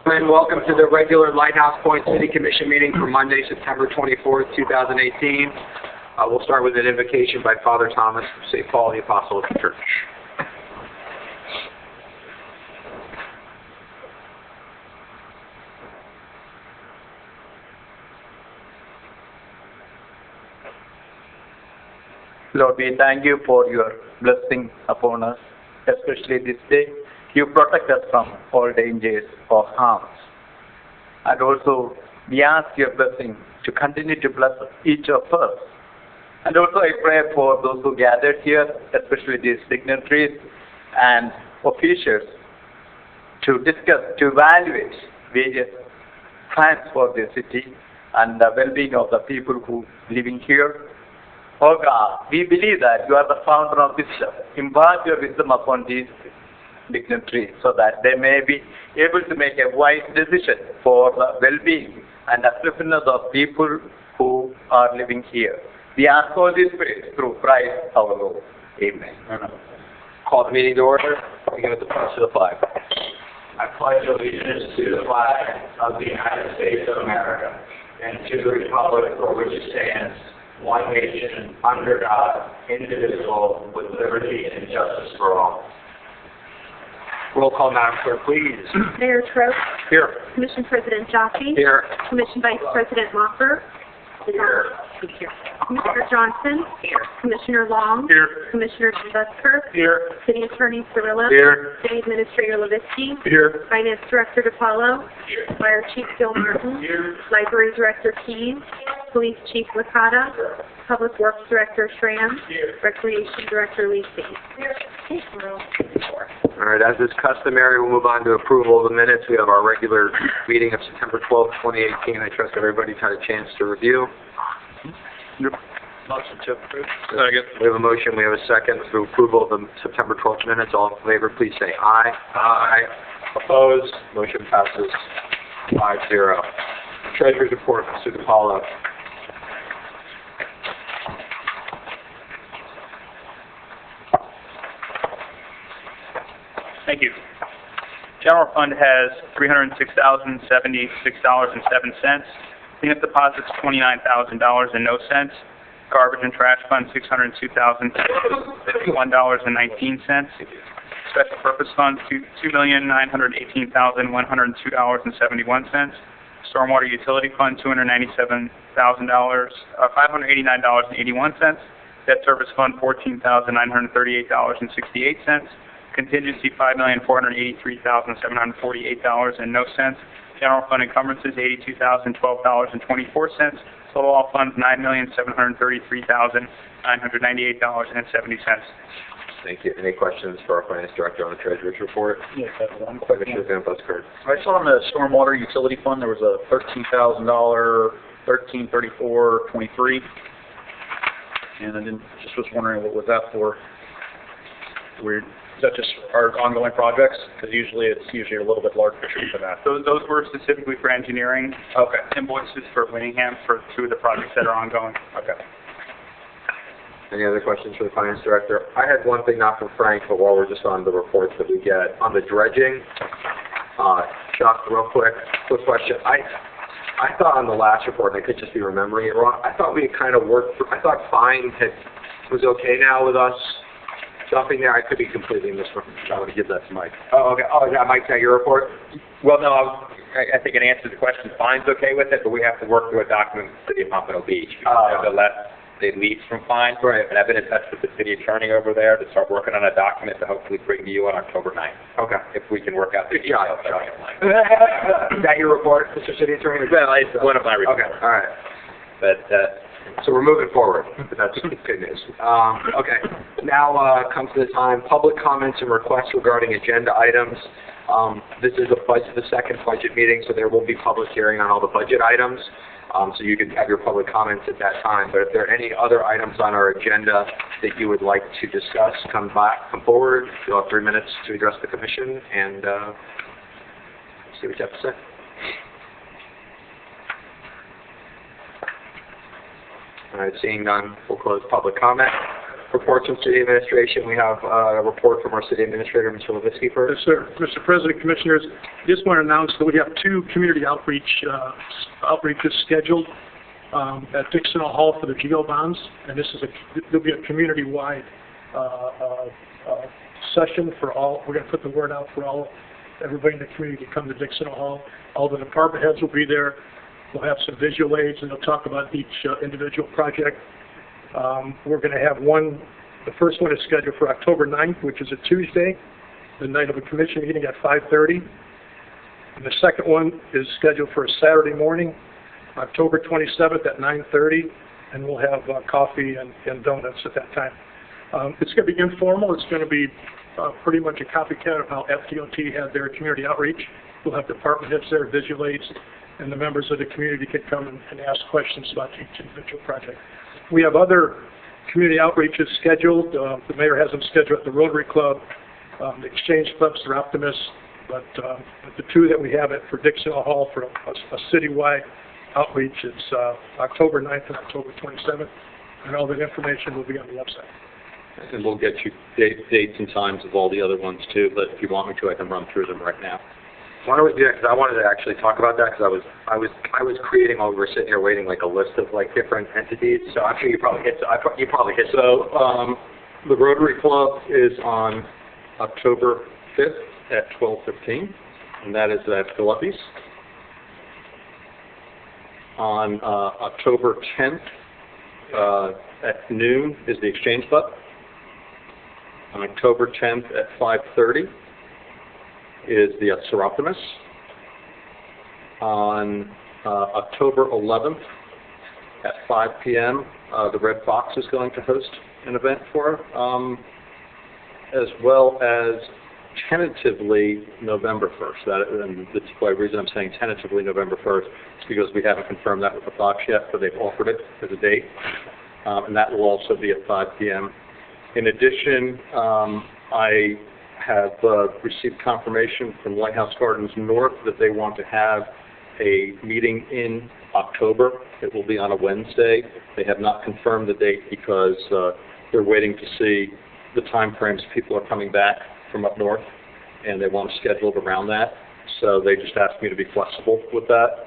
And welcome to the regular Lighthouse Point City Commission meeting for Monday, September 24th, 2018. We'll start with an invocation by Father Thomas of St. Paul the Apostle of the Church. Lord, we thank you for your blessing upon us, especially this day. You protect us from all dangers or harms. And also, we ask your blessing to continue to bless each of us. And also, I pray for those who gathered here, especially these dignitaries and officials, to discuss, to evaluate various plans for the city and the well-being of the people who living here. Oh God, we believe that you are the founder of wisdom. Impart your wisdom upon these dignitaries so that they may be able to make a wise decision for the well-being and upliftment of people who are living here. We ask all this praise through Christ our Lord. Amen. Call the meeting to order. Begin with the pledge to the flag. I pledge allegiance to the flag of the United States of America and to the republic for which it stands, one nation, under God, indivisible, with liberty and justice for all. Roll call, Madam Clerk, please. Mayor Trout. Here. Commission President Jaffe. Here. Commission Vice President Moffer. Here. Commissioner Johnson. Here. Commissioner Long. Here. Commissioner Busker. Here. City Attorney Cirillo. Here. City Administrator Levitsky. Here. Finance Director DiPaolo. Fire Chief Bill Martin. Here. Library Director Keys. Police Chief Licata. Public Works Director Schramm. Recreation Director Lisi. All right, as is customary, we'll move on to approval of the minutes. We have our regular meeting of September 12th, 2018. I trust everybody's had a chance to review. Motion to approve. Second. We have a motion. We have a second for approval of the September 12th minutes. All in favor, please say aye. Aye. Opposed? Motion passes 5-0. Treasurer's report, Mr. DiPaolo. Thank you. General fund has $306,076.07. Cleanup deposits $29,000 and no cents. Garbage and trash fund $602,051.19. Special purpose funds $2,918,102.71. Stormwater utility fund $589.81. Debt service fund $14,938.68. Contingency $5,483,748 and no cents. General fund encumbrances $82,012.24. Total all funds $9,733,998.70. Thank you. Any questions for our Finance Director on the Treasurer's report? Yes, I have one quick Commissioner Van Busker. I saw on the stormwater utility fund there was a $13,000, $1334.23, and I just was wondering what was that for? Weird. Is that just our ongoing projects? Because usually it's a little bit larger than that. Those were specifically for engineering. Okay. Invoices for Winningham for two of the projects that are ongoing. Okay. Any other questions for the Finance Director? I had one thing, not from Frank, but while we're just on the reports that we get. On the dredging, Chuck, real quick question. I thought on the last report, and I could just be remembering it wrong, I thought we had kind of worked through, I thought Fine was okay now with us jumping there. I could be completely misremembering. I would give that to Mike. Oh, okay. Oh, is that Mike, your report? Well, no, I think it answers the question. Fine's okay with it, but we have to work through a document with the City of Pompano Beach. The less they leave from Fine. Right. And I've been in touch with the city attorney over there to start working on a document to hopefully bring to you on October 9th. Okay. If we can work out the Good job, details. Is that your report, Mr. City Attorney? Well, it's one of my reports. Okay, all right. But, So we're moving forward. That's good news. Okay. Now comes the time, public comments and requests regarding agenda items. This is the second budget meeting, so there will be public hearing on all the budget items. So you can have your public comments at that time. But if there are any other items on our agenda that you would like to discuss, come forward. You'll have 3 minutes to address the commission and see what you have to say. All right, seeing none, we'll close public comment. Reports from City Administration. We have a report from our City Administrator, Mr. Levitsky, first. Yes, sir. Mr. President, Commissioners, just want to announce that we have 2 community outreaches scheduled at Dixon Hall for the GO bonds, and there'll be a community-wide session for all. We're going to put the word out for everybody in the community to come to Dixon Hall. All the department heads will be there. We'll have some visual aids, and they'll talk about each individual project. We're going to have the first one is scheduled for October 9th, which is a Tuesday, the night of a commission meeting at 5:30. And the second one is scheduled for a Saturday morning, October 27th at 9:30, and we'll have coffee and donuts at that time. It's going to be informal. It's going to be pretty much a copycat of how FDOT had their community outreach. We'll have department heads there, visual aids, and the members of the community can come and ask questions about each individual project. We have other community outreaches scheduled. The mayor has them scheduled at the Rotary Club, the Exchange Clubs, they're optimists, but the 2 that we have for Dixon Hall for a citywide outreach, it's October 9th and October 27th, and all that information will be on the website. And we'll get you dates and times of all the other ones too, but if you want me to, I can run through them right now. Why don't we do that? Because I wanted to actually talk about that because I was creating while we were sitting here waiting like a list of like different entities. So I'm sure you probably hit. So the Rotary Club is on October 5th at 12:15, and that is at Philippi's. On October 10th at noon is the Exchange Club. On October 10th at 5:30 is the Seroptimus. On October 11th at 5 p.m., the Red Fox is going to host an event for as well as tentatively November 1st. And that's the reason I'm saying tentatively November 1st is because we haven't confirmed that with the Fox yet, but they've offered it as a date. And that will also be at 5 p.m. In addition, I have received confirmation from Lighthouse Gardens North that they want to have a meeting in October. It will be on a Wednesday. They have not confirmed the date because they're waiting to see the time frames people are coming back from up north, and they want to schedule it around that. So they just asked me to be flexible with that.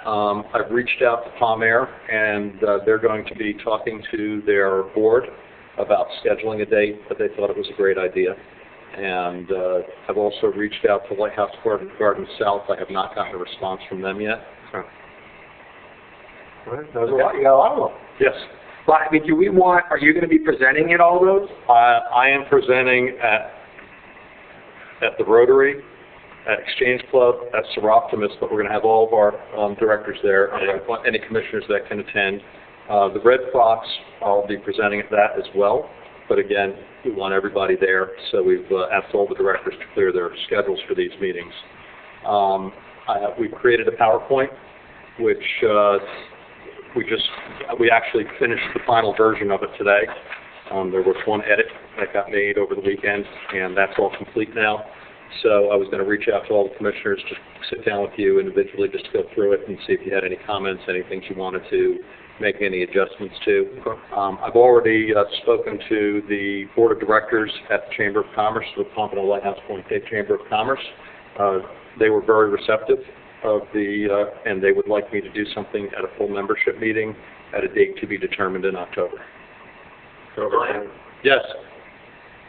I've reached out to Palm Air, and they're going to be talking to their board about scheduling a date, but they thought it was a great idea. And I've also reached out to Lighthouse Garden South. I have not gotten a response from them yet. All right. You got a lot of them. Yes. Well, I mean, are you going to be presenting at all those? I am presenting at the Rotary, at Exchange Club, at Seroptimus, but we're going to have all of our directors there, and any commissioners that can attend. The Red Fox, I'll be presenting at that as well. But again, we want everybody there, so we've asked all the directors to clear their schedules for these meetings. We've created a PowerPoint, which we actually finished the final version of it today. There was one edit that got made over the weekend, and that's all complete now. So I was going to reach out to all the commissioners, just sit down with you individually, just to go through it and see if you had any comments, any things you wanted to make any adjustments to. I've already spoken to the Board of Directors at the Chamber of Commerce, the Pompano Lighthouse Point Cape Chamber of Commerce. They were very receptive of and they would like me to do something at a full membership meeting at a date to be determined in October. Brian? Yes.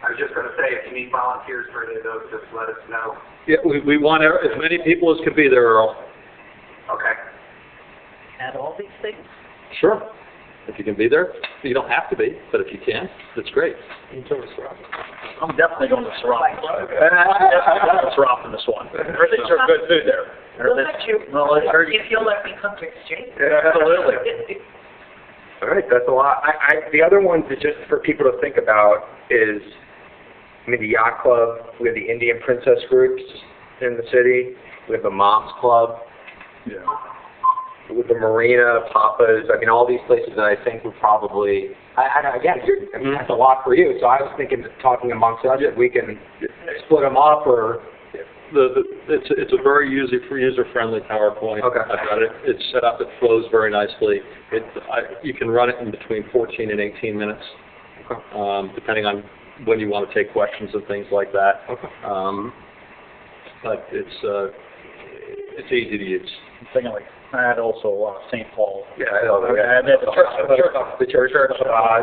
I was just going to say, if you need volunteers for any of those, just let us know. Yeah, we want as many people as can be there, Earl. Okay. Add all these things? Sure. If you can be there. You don't have to be, but if you can, that's great. I'm definitely going to Seroptimus one. Everything's are good food there. We'll let you, if you'll let me come to Exchange. Absolutely. All right, that's a lot. The other ones that just for people to think about is, the Yacht Club, we have the Indian Princess groups in the city, we have the Moms Club, with the Marina, Papa's, all these places that I think would probably, that's a lot for you, so I was thinking of talking amongst us if we can split them up or... It's a very user-friendly PowerPoint. Okay. I've got it. It's set up. It flows very nicely. You can run it in between 14 and 18 minutes. depending on when you want to take questions and things like that. Okay. But it's easy to use. I'm thinking like, I had also St. Paul. Yeah, I know. And then The church.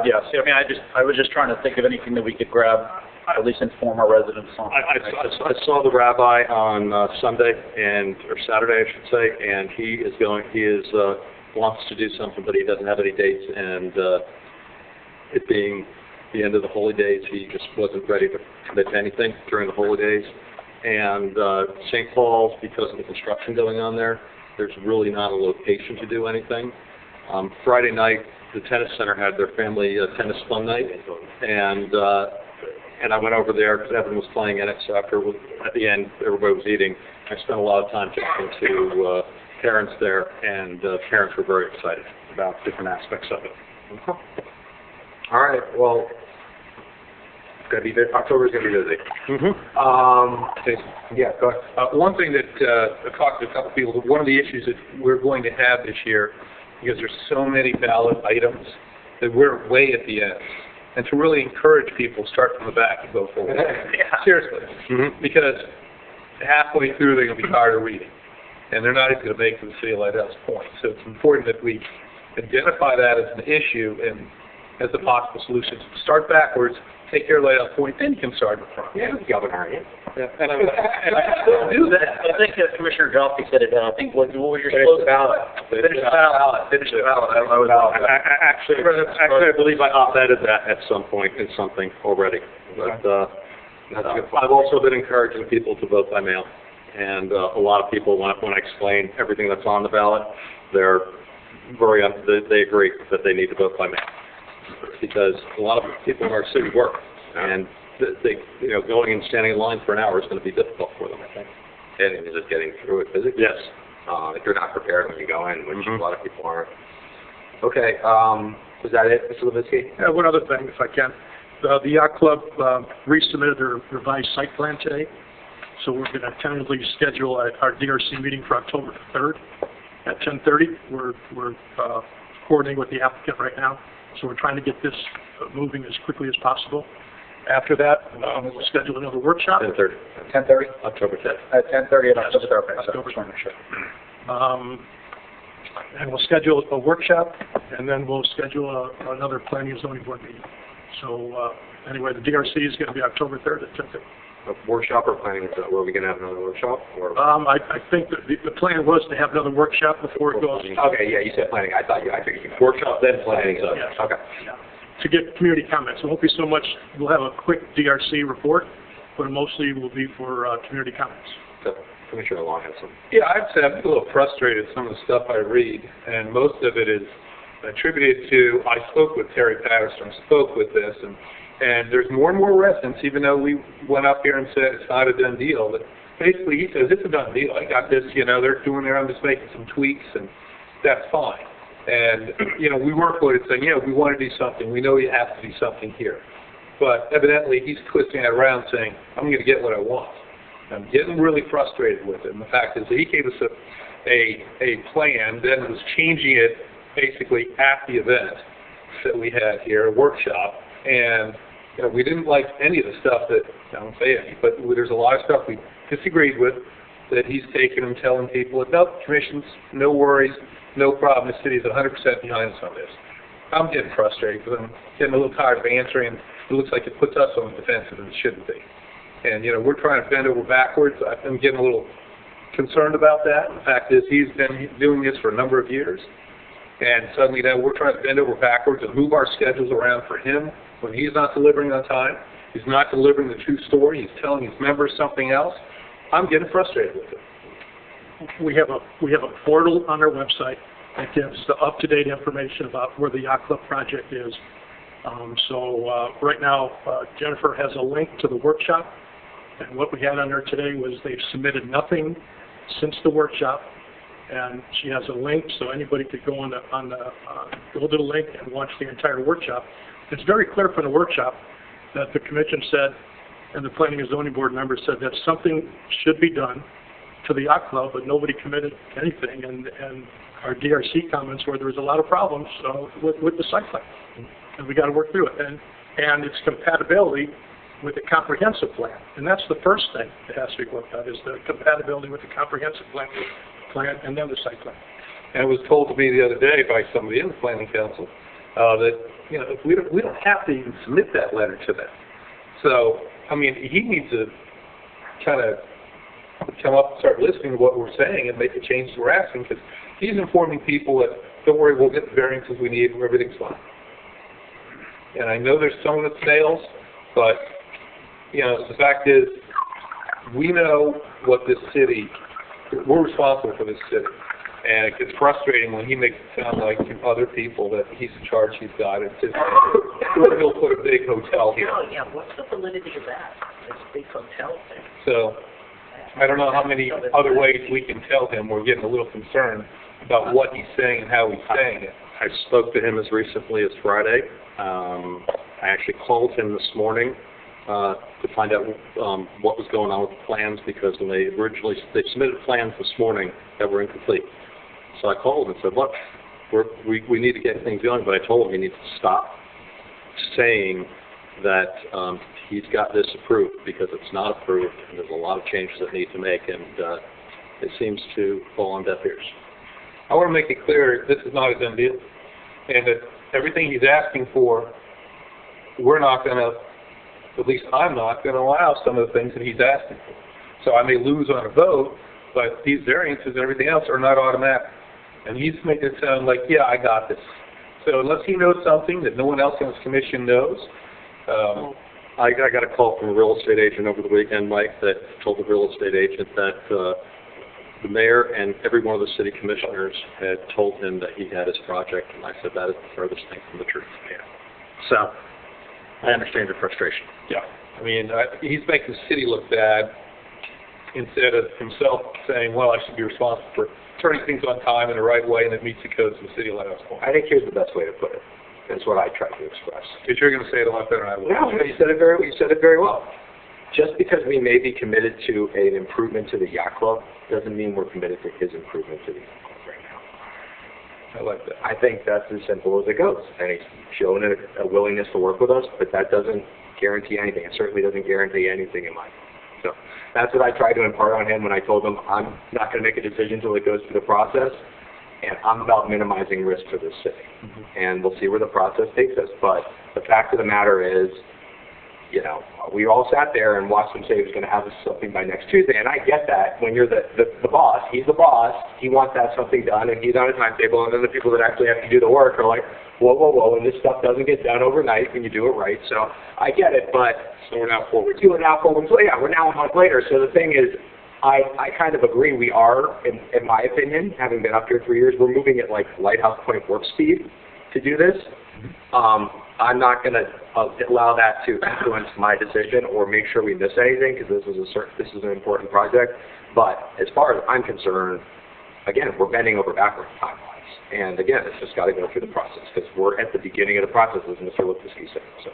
yes, I mean, I was just trying to think of anything that we could grab, at least inform our residents on. I saw the rabbi on Sunday or Saturday, I should say, and he wants to do something, but he doesn't have any dates, and it being the end of the holy days, he just wasn't ready to commit to anything during the holy days. And St. Paul's, because of the construction going on there, there's really not a location to do anything. Friday night, the tennis center had their family tennis fun night, and I went over there because Evan was playing in it. So at the end, everybody was eating. I spent a lot of time talking to parents there, and parents were very excited about different aspects of it. Okay. All right. Well, it's gonna be October's gonna be busy. Yeah. Go ahead. One thing that I talked to a couple people, one of the issues that we're going to have this year, because there's so many ballot items, that we're way at the end. And to really encourage people, start from the back and go forward. Seriously. Because halfway through they're going to be tired of reading. And they're not even going to make it to the City Lighthouse point. So it's important that we identify that as an issue and as a possible solution. Start backwards, take care of Lighthouse Point, then you can start in front. Yeah, Governor. Yeah. And I still do that. I think Commissioner Joffrey said it, I think, what was your slogan? Finish the ballot. Finish the ballot. Actually, I believe I op-eded that at some point in something already. But I've also been encouraging people to vote by mail. And a lot of people, when I explain everything that's on the ballot, they agree that they need to vote by mail. Because a lot of people in our city work, and going and standing in line for an hour is going to be difficult for them, I think. And it's just getting through it physically. Yes. If you're not prepared when you go in, which a lot of people aren't. Okay. Was that it, Mr. Levitsky? Yeah, one other thing, if I can. The Yacht Club resubmitted their revised site plan today, so we're going to tentatively schedule our DRC meeting for October 3rd at 10:30. We're coordinating with the applicant right now. So we're trying to get this moving as quickly as possible. After that, we'll schedule another workshop. 10:30. 10:30? October 5th. At 10:30 at October 3rd. October 3rd. And we'll schedule a workshop, and then we'll schedule another planning and zoning board meeting. So anyway, the DRC is going to be October 3rd at 10:30. A workshop or planning? Were we going to have another workshop? Or? I think that the plan was to have another workshop before it goes. Okay, yeah, you said planning. I figured you Workshop, then planning. Yes. Okay. Yeah. To get community comments. It won't be so much, we'll have a quick DRC report, but mostly will be for community comments. So, Commissioner Long has some. Yeah, I'd say I'm a little frustrated with some of the stuff I read, and most of it is attributed to, I spoke with Terry Patterson, spoke with this, and there's more and more residents, even though we went up here and said it's not a done deal, but basically he says it's a done deal. I got this, they're doing their own, just making some tweaks, and that's fine. And, we work with it saying, we want to do something. We know you have to do something here. But evidently he's twisting it around saying, I'm going to get what I want. I'm getting really frustrated with it. And the fact is that he gave us a plan, then was changing it basically at the event that we had here, a workshop. And we didn't like any of the stuff that, I don't say any, but there's a lot of stuff we disagreed with that he's taken and telling people, no, commissions, no worries, no problem, the city's 100% behind us on this. I'm getting frustrated because I'm getting a little tired of answering. It looks like it puts us on the defensive and it shouldn't be. And, we're trying to bend over backwards. I'm getting a little concerned about that. The fact is he's been doing this for a number of years. And suddenly now we're trying to bend over backwards and move our schedules around for him when he's not delivering on time. He's not delivering the true story. He's telling his members something else. I'm getting frustrated with it. We have a portal on our website that gives the up-to-date information about where the Yacht Club project is. So right now, Jennifer has a link to the workshop, and what we had on there today was they've submitted nothing since the workshop, and she has a link so anybody could go go to the link and watch the entire workshop. It's very clear from the workshop that the commission said, and the planning and zoning board members said that something should be done to the Yacht Club, but nobody committed anything, and our DRC comments where there was a lot of problems with the site plan, and we got to work through it. And and its compatibility with the comprehensive plan. And that's the first thing that has to be worked out, is the compatibility with the comprehensive plan and then the site plan. And it was told to me the other day by somebody in the planning council that, you know, if we don't have to even submit that letter to them. So, I mean, he needs to kind of come up and start listening to what we're saying and make the changes we're asking, because he's informing people that, don't worry, we'll get the variances we need, everything's fine. And I know there's some of it fails, but, you know, the fact is, we know what this city, we're responsible for this city. And it gets frustrating when he makes it sound like to other people that he's in charge, he's got it. He'll put a big hotel here. Oh, yeah, what's the validity of that? This big hotel thing? So, I don't know how many other ways we can tell him. We're getting a little concerned about what he's saying and how he's saying it. I spoke to him as recently as Friday. I actually called him this morning to find out what was going on with the plans, because when they submitted plans this morning that were incomplete. So I called him and said, look, we need to get things going, but I told him he needs to stop saying that he's got this approved, because it's not approved, and there's a lot of changes that need to make, and it seems to fall on deaf ears. I want to make it clear this is not a done deal, and that everything he's asking for, we're not going to, at least I'm not going to allow some of the things that he's asking for. So I may lose on a vote, but these variances and everything else are not automatic. And he's making it sound like, yeah, I got this. So unless he knows something that no one else on his commission knows, I got a call from a real estate agent over the weekend, Mike, that told the real estate agent that the mayor and every one of the city commissioners had told him that he had his project, and I said that is the furthest thing from the truth. Yeah. So, I understand your frustration. Yeah. I mean, he's making the city look bad instead of himself saying, well, I should be responsible for turning things on time in the right way and it meets the codes the city allows for. I think here's the best way to put it. That's what I tried to express. Because you're going to say it a lot better than I will. No, you said it very well. Just because we may be committed to an improvement to the yacht club doesn't mean we're committed to his improvement to the yacht club right now. I like that. I think that's as simple as it goes. And he's shown a willingness to work with us, but that doesn't guarantee anything. It certainly doesn't guarantee anything in my mind. So that's what I tried to impart on him when I told him I'm not going to make a decision until it goes through the process, and I'm about minimizing risk for this city. Mm-hmm. And we'll see where the process takes us. But the fact of the matter is, you know, we all sat there and watched him say he was going to have something by next Tuesday, and I get that. When you're the boss, he's the boss, he wants to have something done, and he's on a timetable, and then the people that actually have to do the work are like, whoa, whoa, whoa, and this stuff doesn't get done overnight when you do it right. So I get it, but so we're now 4 weeks. We're now 4 weeks later. Yeah, we're now a month later. So the thing is, I kind of agree. We are, in my opinion, having been up here 3 years, we're moving at like Lighthouse Point warp speed to do this. I'm not going to allow that to influence my decision or make sure we miss anything, because this is an important project. But as far as I'm concerned, again, we're bending over backwards time-wise. And again, it's just got to go through the process, because we're at the beginning of the process, as Mr. Lipinski said. So,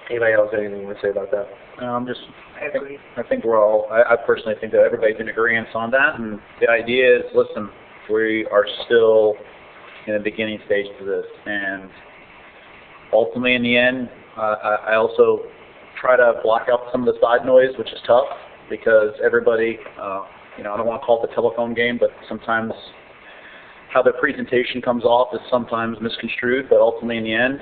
anybody else have anything to say about that? I think we're all, I personally think that everybody's in agreement on that, and the idea is, listen, we are still in the beginning stage of this, and ultimately in the end, I also try to block out some of the side noise, which is tough, because everybody, you know, I don't want to call it the telephone game, but sometimes how the presentation comes off is sometimes misconstrued, but ultimately in the end,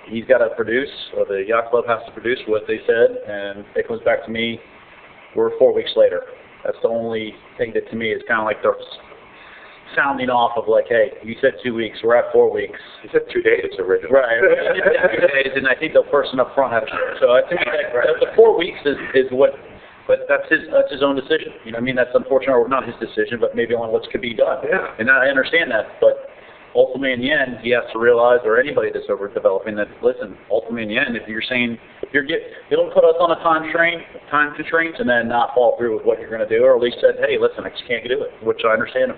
he's got to produce, or the yacht club has to produce what they said, and it comes back to me, we're 4 weeks later. That's the only thing that to me is kind of like the sounding off of like, hey, you said 2 weeks, we're at 4 weeks. You said 2 days originally. Right. 2 days, and I think the person up front had to share. So I think that the 4 weeks is what, but that's his own decision. You know what I mean? That's unfortunate, or not his decision, but maybe on what could be done. Yeah. And I understand that, but ultimately in the end, he has to realize, or anybody that's overdeveloping, that, listen, ultimately in the end, if you're saying, it'll put us on a time constraint, and then not follow through with what you're going to do, or at least said, hey, listen, I just can't do it, which I understand him.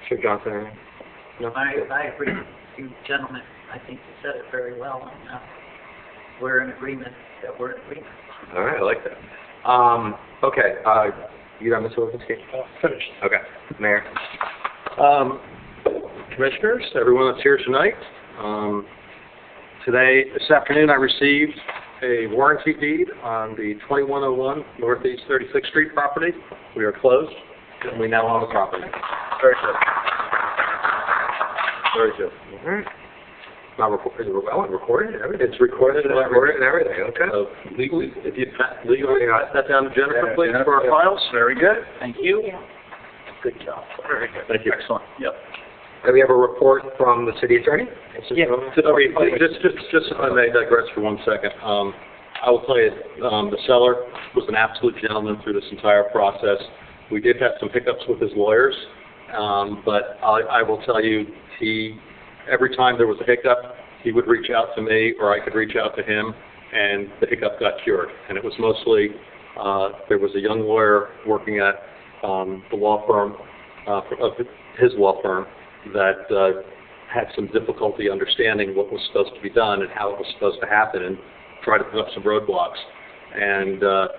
Sure, Johnson. No? I agree with you gentlemen. I think you said it very well, and we're in agreement that we're in agreement. All right, I like that. Okay, you got Mr. Lipinski? Finished. Okay, Mayor. Commissioners, everyone that's here tonight, This afternoon, I received a warranty deed on the 2101 Northeast 36th Street property. We are closed, and we now own the property. Very good. Very good. Not recorded, recorded and everything? It's recorded and everything. Okay. Legally, if you legally pass that down to Jennifer, please, for our files. Very good. Thank you. Good job. Very good. Thank you. Excellent. Yep. Do we have a report from the city attorney? Yeah. Just if I may digress for 1 second. I will tell you, the seller was an absolute gentleman through this entire process. We did have some hiccups with his lawyers, but I will tell you, every time there was a hiccup, he would reach out to me, or I could reach out to him, and the hiccup got cured. And it was mostly, there was a young lawyer working at the law firm, of his law firm, that had some difficulty understanding what was supposed to be done and how it was supposed to happen, and tried to put up some roadblocks. And a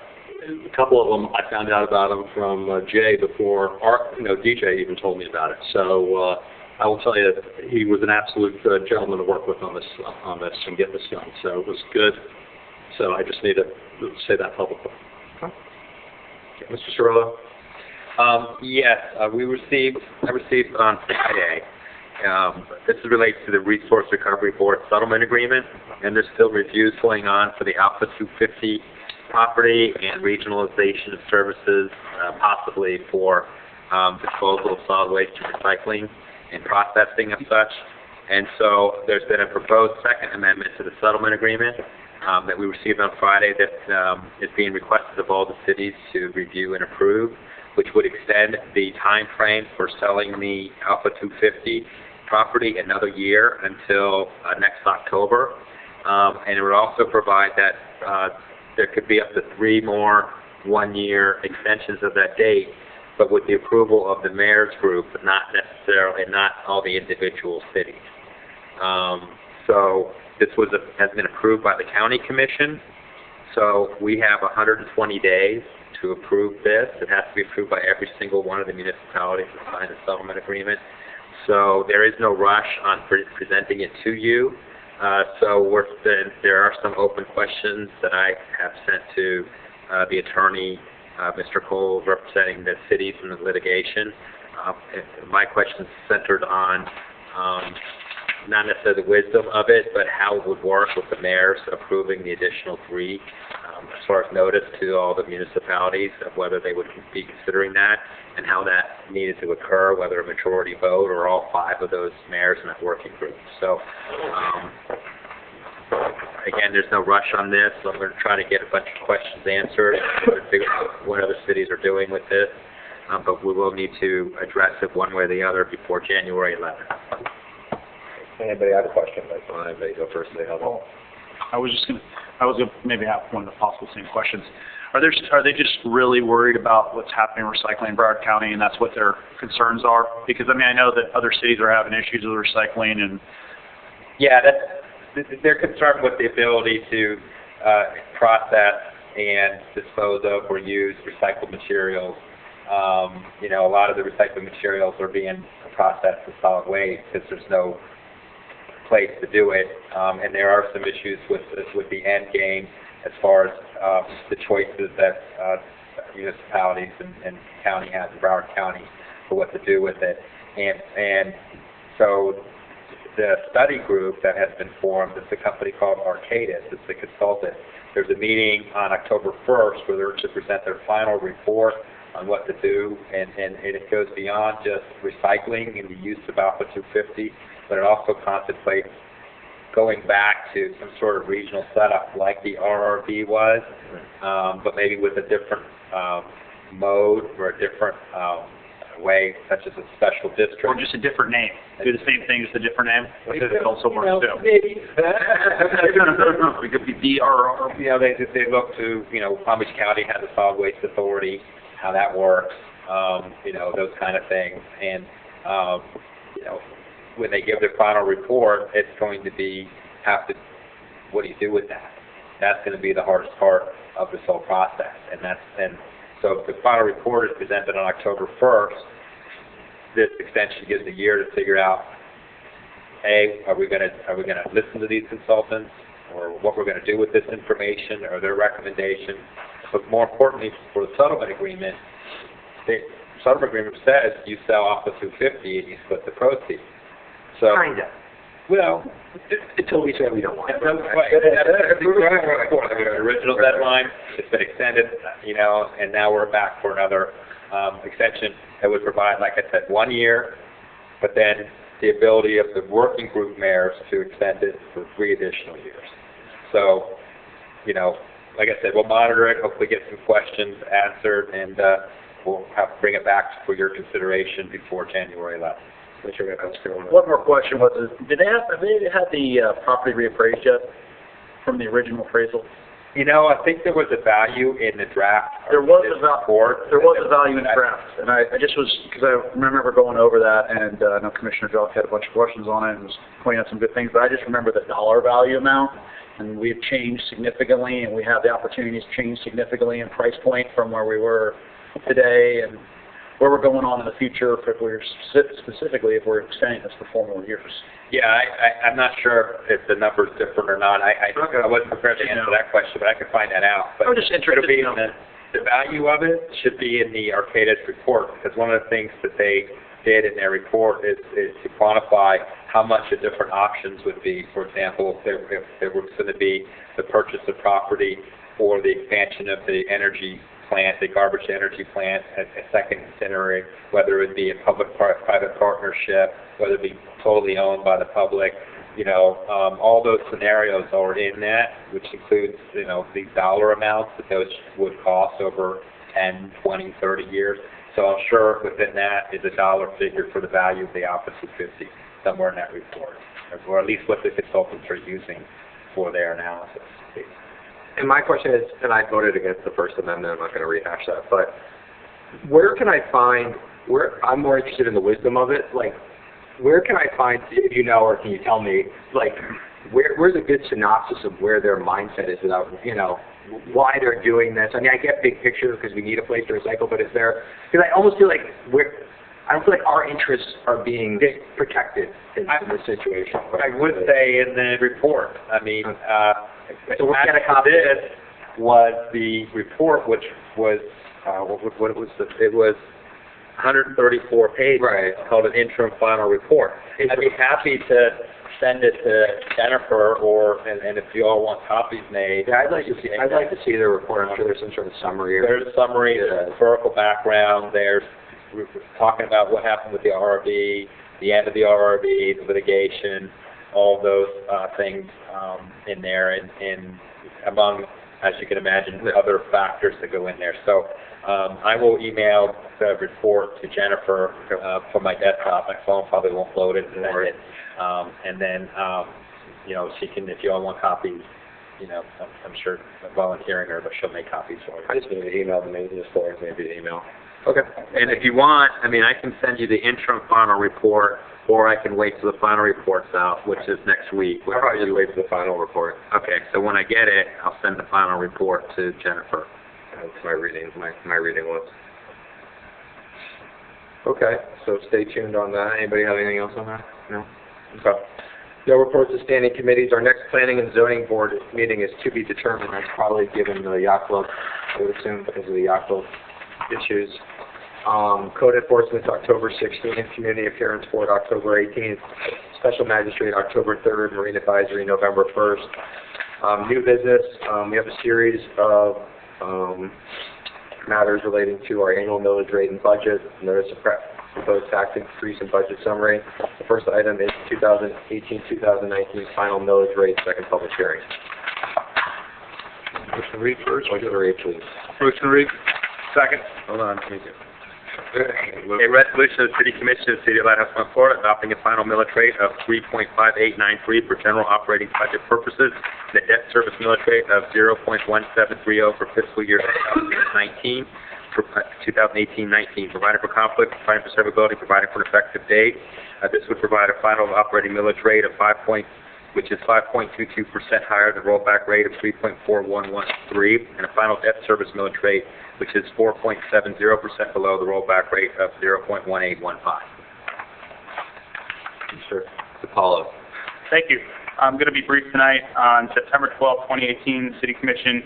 couple of them, I found out about them from Jay before, DJ even told me about it. So I will tell you, he was an absolute gentleman to work with on this and get this done. So it was good. So I just need to say that publicly. Okay. Mr. Cirillo? Yes, I received on Friday. This relates to the Resource Recovery Board settlement agreement, and there's still reviews going on for the Alpha 250 property and regionalization of services, possibly for disposal of solid waste and recycling and processing of such. And so there's been a proposed second amendment to the settlement agreement that we received on Friday that is being requested of all the cities to review and approve, which would extend the time frame for selling the Alpha 250 property another year until next October. And it would also provide that there could be up to 3 more one-year extensions of that date, but with the approval of the mayor's group, but not all the individual cities. So this has been approved by the county commission. So we have 120 days to approve this. It has to be approved by every single one of the municipalities that signed the settlement agreement. So there is no rush on presenting it to you. So there are some open questions that I have sent to the attorney, Mr. Cole, representing the cities in the litigation. My question is centered on not necessarily the wisdom of it, but how it would work with the mayors approving the additional 3 as far as notice to all the municipalities of whether they would be considering that and how that needed to occur, whether a majority vote or all 5 of those mayors in that working group. So again, there's no rush on this. So I'm going to try to get a bunch of questions answered, figure out what other cities are doing with this, but we will need to address it one way or the other before January 11th. Anybody have a question? Anybody go first? I was gonna maybe have one of the possible same questions. Are they just really worried about what's happening in recycling in Broward County, and that's what their concerns are? Because I mean, I know that other cities are having issues with recycling, and yeah, they're concerned with the ability to process and dispose of or use recycled materials. A lot of the recycled materials are being processed as solid waste because there's no place to do it, and there are some issues with the end game as far as the choices that municipalities and county has in Broward County for what to do with it. And so the study group that has been formed is a company called Arcadis. It's a consultant. There's a meeting on October 1st where they're to present their final report on what to do, and it goes beyond just recycling and the use of Alpha 250, but it also contemplates going back to some sort of regional setup like the RRB was, but maybe with a different mode or a different way, such as a special district. or just a different name. Do the same thing, just a different name. It also works too. Maybe. It could be DRR. They look to, Palm Beach County has a solid waste authority, how that works, those kind of things. And, when they give their final report, it's going to be, what do you do with that? That's going to be the hardest part of this whole process. And so if the final report is presented on October 1st, this extension gives a year to figure out A, are we gonna listen to these consultants, or what we're gonna do with this information, or their recommendations? But more importantly, for the settlement agreement, the settlement agreement says you sell off the 250 and you split the proceeds. So, Kinda. well, Until we say we don't want it. The original deadline, it's been extended, and now we're back for another extension that would provide, like I said, 1 year, but then the ability of the working group mayors to extend it for 3 additional years. So, like I said, we'll monitor it, hopefully get some questions answered, and we'll have to bring it back for your consideration before January 11th. Make sure we have that One more question was, have they had the property reappraised yet from the original appraisal? I think there was a value in the draft. There was a value in the that- draft, and I just was, because I remember going over that, and I know Commissioner Jelk had a bunch of questions on it and was pointing out some good things, but I just remember the dollar value amount, and we've changed significantly, and we have the opportunities to change significantly in price point from where we were today, and where we're going on in the future, if we're specifically if we're extending this for 4 more years. Yeah, I'm not sure if the number's different or not. I wasn't prepared to answer that question, but I could find that out. But I'm just interested it'll be to know. the value of it should be in the Arcadis report, because one of the things that they did in their report is to quantify how much the different options would be. For example, if there was going to be the purchase of property or the expansion of the energy plant, the garbage energy plant, a second incinerary, whether it be a public-private partnership, whether it be totally owned by the public, all those scenarios are in that, which includes, the dollar amounts that those would cost over 10, 20, 30 years. So I'm sure within that is a dollar figure for the value of the Office of 50, somewhere in that report, or at least what the consultants are using for their analysis. And my question is, and I voted against the First Amendment, I'm not going to rehash that, but where can I find, I'm more interested in the wisdom of it, like, where can I find, if you know, or can you tell me, like, where's a good synopsis of where their mindset is about, why they're doing this? I mean, I get big picture because we need a place to recycle, but is there, because I almost feel like I don't feel like our interests are being protected in this situation. I would say in the report, So we'll get a copy. This was the report, which was, it was 134 pages. Right. Called an interim final report. I'd be happy to send it to Jennifer, and if you all want copies made. Yeah, I'd like to see the report. I'm sure there's some sort of summary. There's a summary, there's historical background, we're talking about what happened with the RRB, the end of the RRB, the litigation, all those things in there, and among, as you can imagine, the other factors that go in there. So I will email the report to Jennifer from my desktop. My phone probably won't load it, and then she can, if you all want copies, I'm sure volunteering her, but she'll make copies for you. I just need to email them, maybe just forward maybe the email. Okay. And if you want, I can send you the interim final report, or I can wait till the final report's out, which is next week. I'll probably just wait for the final report. Okay, so when I get it, I'll send the final report to Jennifer. That's my reading list. Okay, so stay tuned on that. Anybody have anything else on that? No? Okay. No reports of standing committees. Our next planning and zoning board meeting is to be determined. That's probably given the yacht club, I would assume, because of the yacht club issues. Code enforcement October 16th, community appearance board October 18th, special magistrate October 3rd, marine advisory November 1st. New business, we have a series of matters relating to our annual millage rate and budget. Notice of proposed tax increase and budget summary. The first item is 2018-2019 final millage rate, second public hearing. Motion to read first. Motion to read, please. Motion to read. Second. Hold on, let me do. A resolution of the City Commission of the City of Lighthouse, Mount Florida, adopting a final millage rate of 3.5893 for general operating budget purposes, and a debt service millage rate of 0.1730 for fiscal year 2019, for 2018-19, providing for conflict, providing for severability, providing for an effective date. This would provide a final operating millage rate of which is 5.22% higher than rollback rate of 3.4113, and a final debt service millage rate, which is 4.70% below the rollback rate of 0.1815. Sure. DiPaolo. Thank you. I'm going to be brief tonight. On September 12, 2018, the City Commission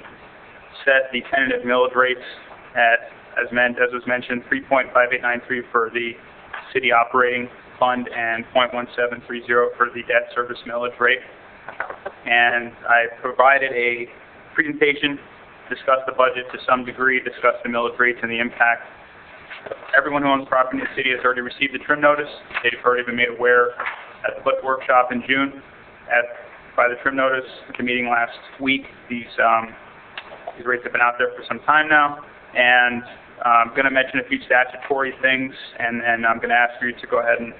set the tentative millage rates at, as was mentioned, 3.5893 for the city operating fund and 0.1730 for the debt service millage rate. And I provided a presentation, discussed the budget to some degree, discussed the millage rates and the impact. Everyone who owns property in the city has already received the trim notice. They've already been made aware at the flip workshop in June by the trim notice at the meeting last week. These rates have been out there for some time now, and I'm going to mention a few statutory things, and then I'm going to ask you to go ahead and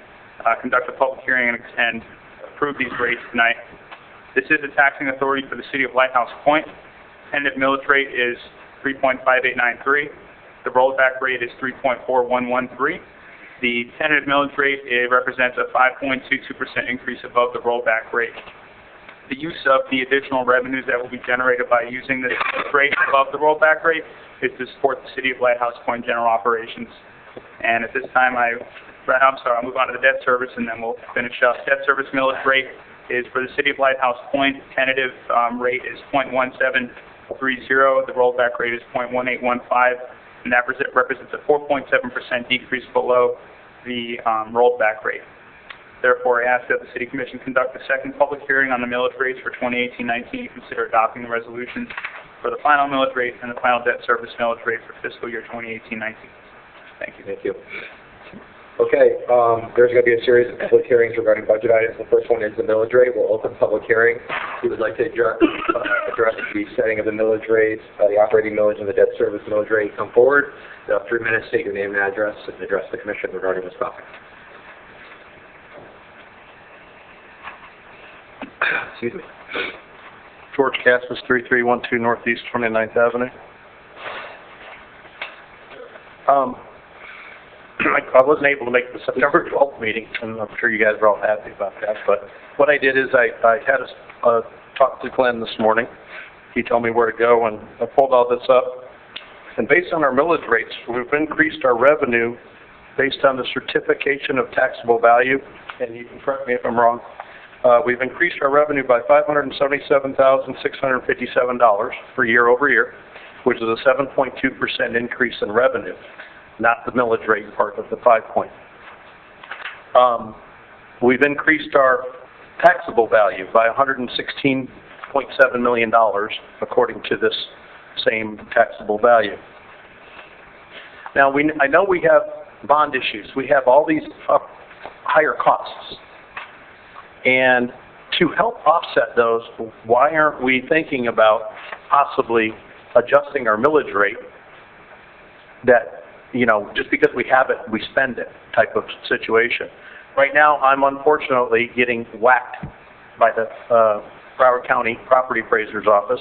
conduct a public hearing and approve these rates tonight. This is a taxing authority for the city of Lighthouse Point. Tentative millage rate is 3.5893. The rollback rate is 3.4113. The tentative millage rate represents a 5.22% increase above the rollback rate. The use of the additional revenues that will be generated by using this rate above the rollback rate is to support the City of Lighthouse Point general operations. And at this time, I'll move on to the debt service, and then we'll finish up. Debt service millage rate is for the City of Lighthouse Point. Tentative rate is 0.1730. The rollback rate is 0.1815. And that represents a 4.7% decrease below the rollback rate. Therefore, I ask that the City Commission conduct a second public hearing on the millage rates for 2018-19 to consider adopting the resolutions for the final millage rate and the final debt service millage rate for fiscal year 2018-19. Thank you. Thank you. Okay, there's going to be a series of public hearings regarding budget items. The first one is the millage rate. We'll open public hearing. We would like to address the setting of the millage rates, the operating millage and the debt service millage rate. Come forward. You have 3 minutes. State your name and address and address the commission regarding this topic. Excuse me. George Cassis, 3312 Northeast 29th Avenue. I wasn't able to make the September 12th meeting, and I'm sure you guys are all happy about that. But what I did is I had a talk to Glenn this morning. He told me where to go, and I pulled all this up. And based on our millage rates, we've increased our revenue based on the certification of taxable value. And you can correct me if I'm wrong. We've increased our revenue by $577,657 for year over year, which is a 7.2% increase in revenue. Not the millage rate part of the 5 point. We've increased our taxable value by $116.7 million according to this same taxable value. Now, I know we have bond issues. We have all these higher costs. And to help offset those, why aren't we thinking about possibly adjusting our millage rate that, you know, just because we have it, we spend it type of situation. Right now, I'm unfortunately getting whacked by the Broward County Property Appraiser's Office.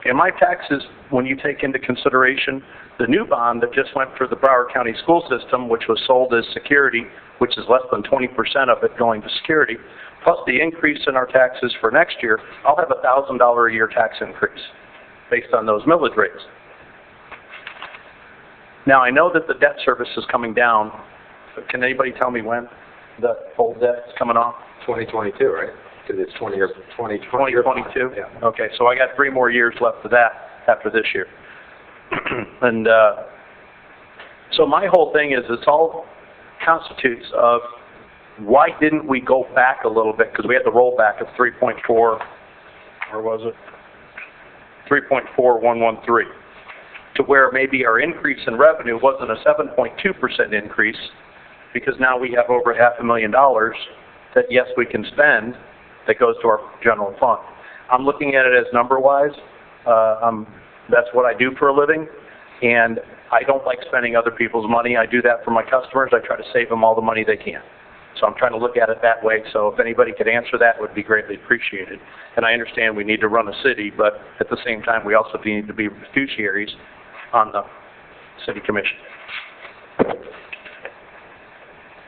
And my taxes, when you take into consideration the new bond that just went for the Broward County school system, which was sold as security, which is less than 20% of it going to security, plus the increase in our taxes for next year, I'll have a $1,000 a year tax increase based on those millage rates. Now, I know that the debt service is coming down, but can anybody tell me when the old debt is coming off? 2022, right? Because it's 2022. Yeah. Okay, so I got 3 more years left of that after this year. And so my whole thing is it's all constitutes of why didn't we go back a little bit, because we had the rollback of 3.4, or was it? 3.4113. To where maybe our increase in revenue wasn't a 7.2% increase, because now we have over $500,000 that, yes, we can spend that goes to our general fund. I'm looking at it as number-wise. That's what I do for a living, and I don't like spending other people's money. I do that for my customers. I try to save them all the money they can. So I'm trying to look at it that way. So if anybody could answer that, it would be greatly appreciated. And I understand we need to run a city, but at the same time, we also need to be fiduciaries on the city commission.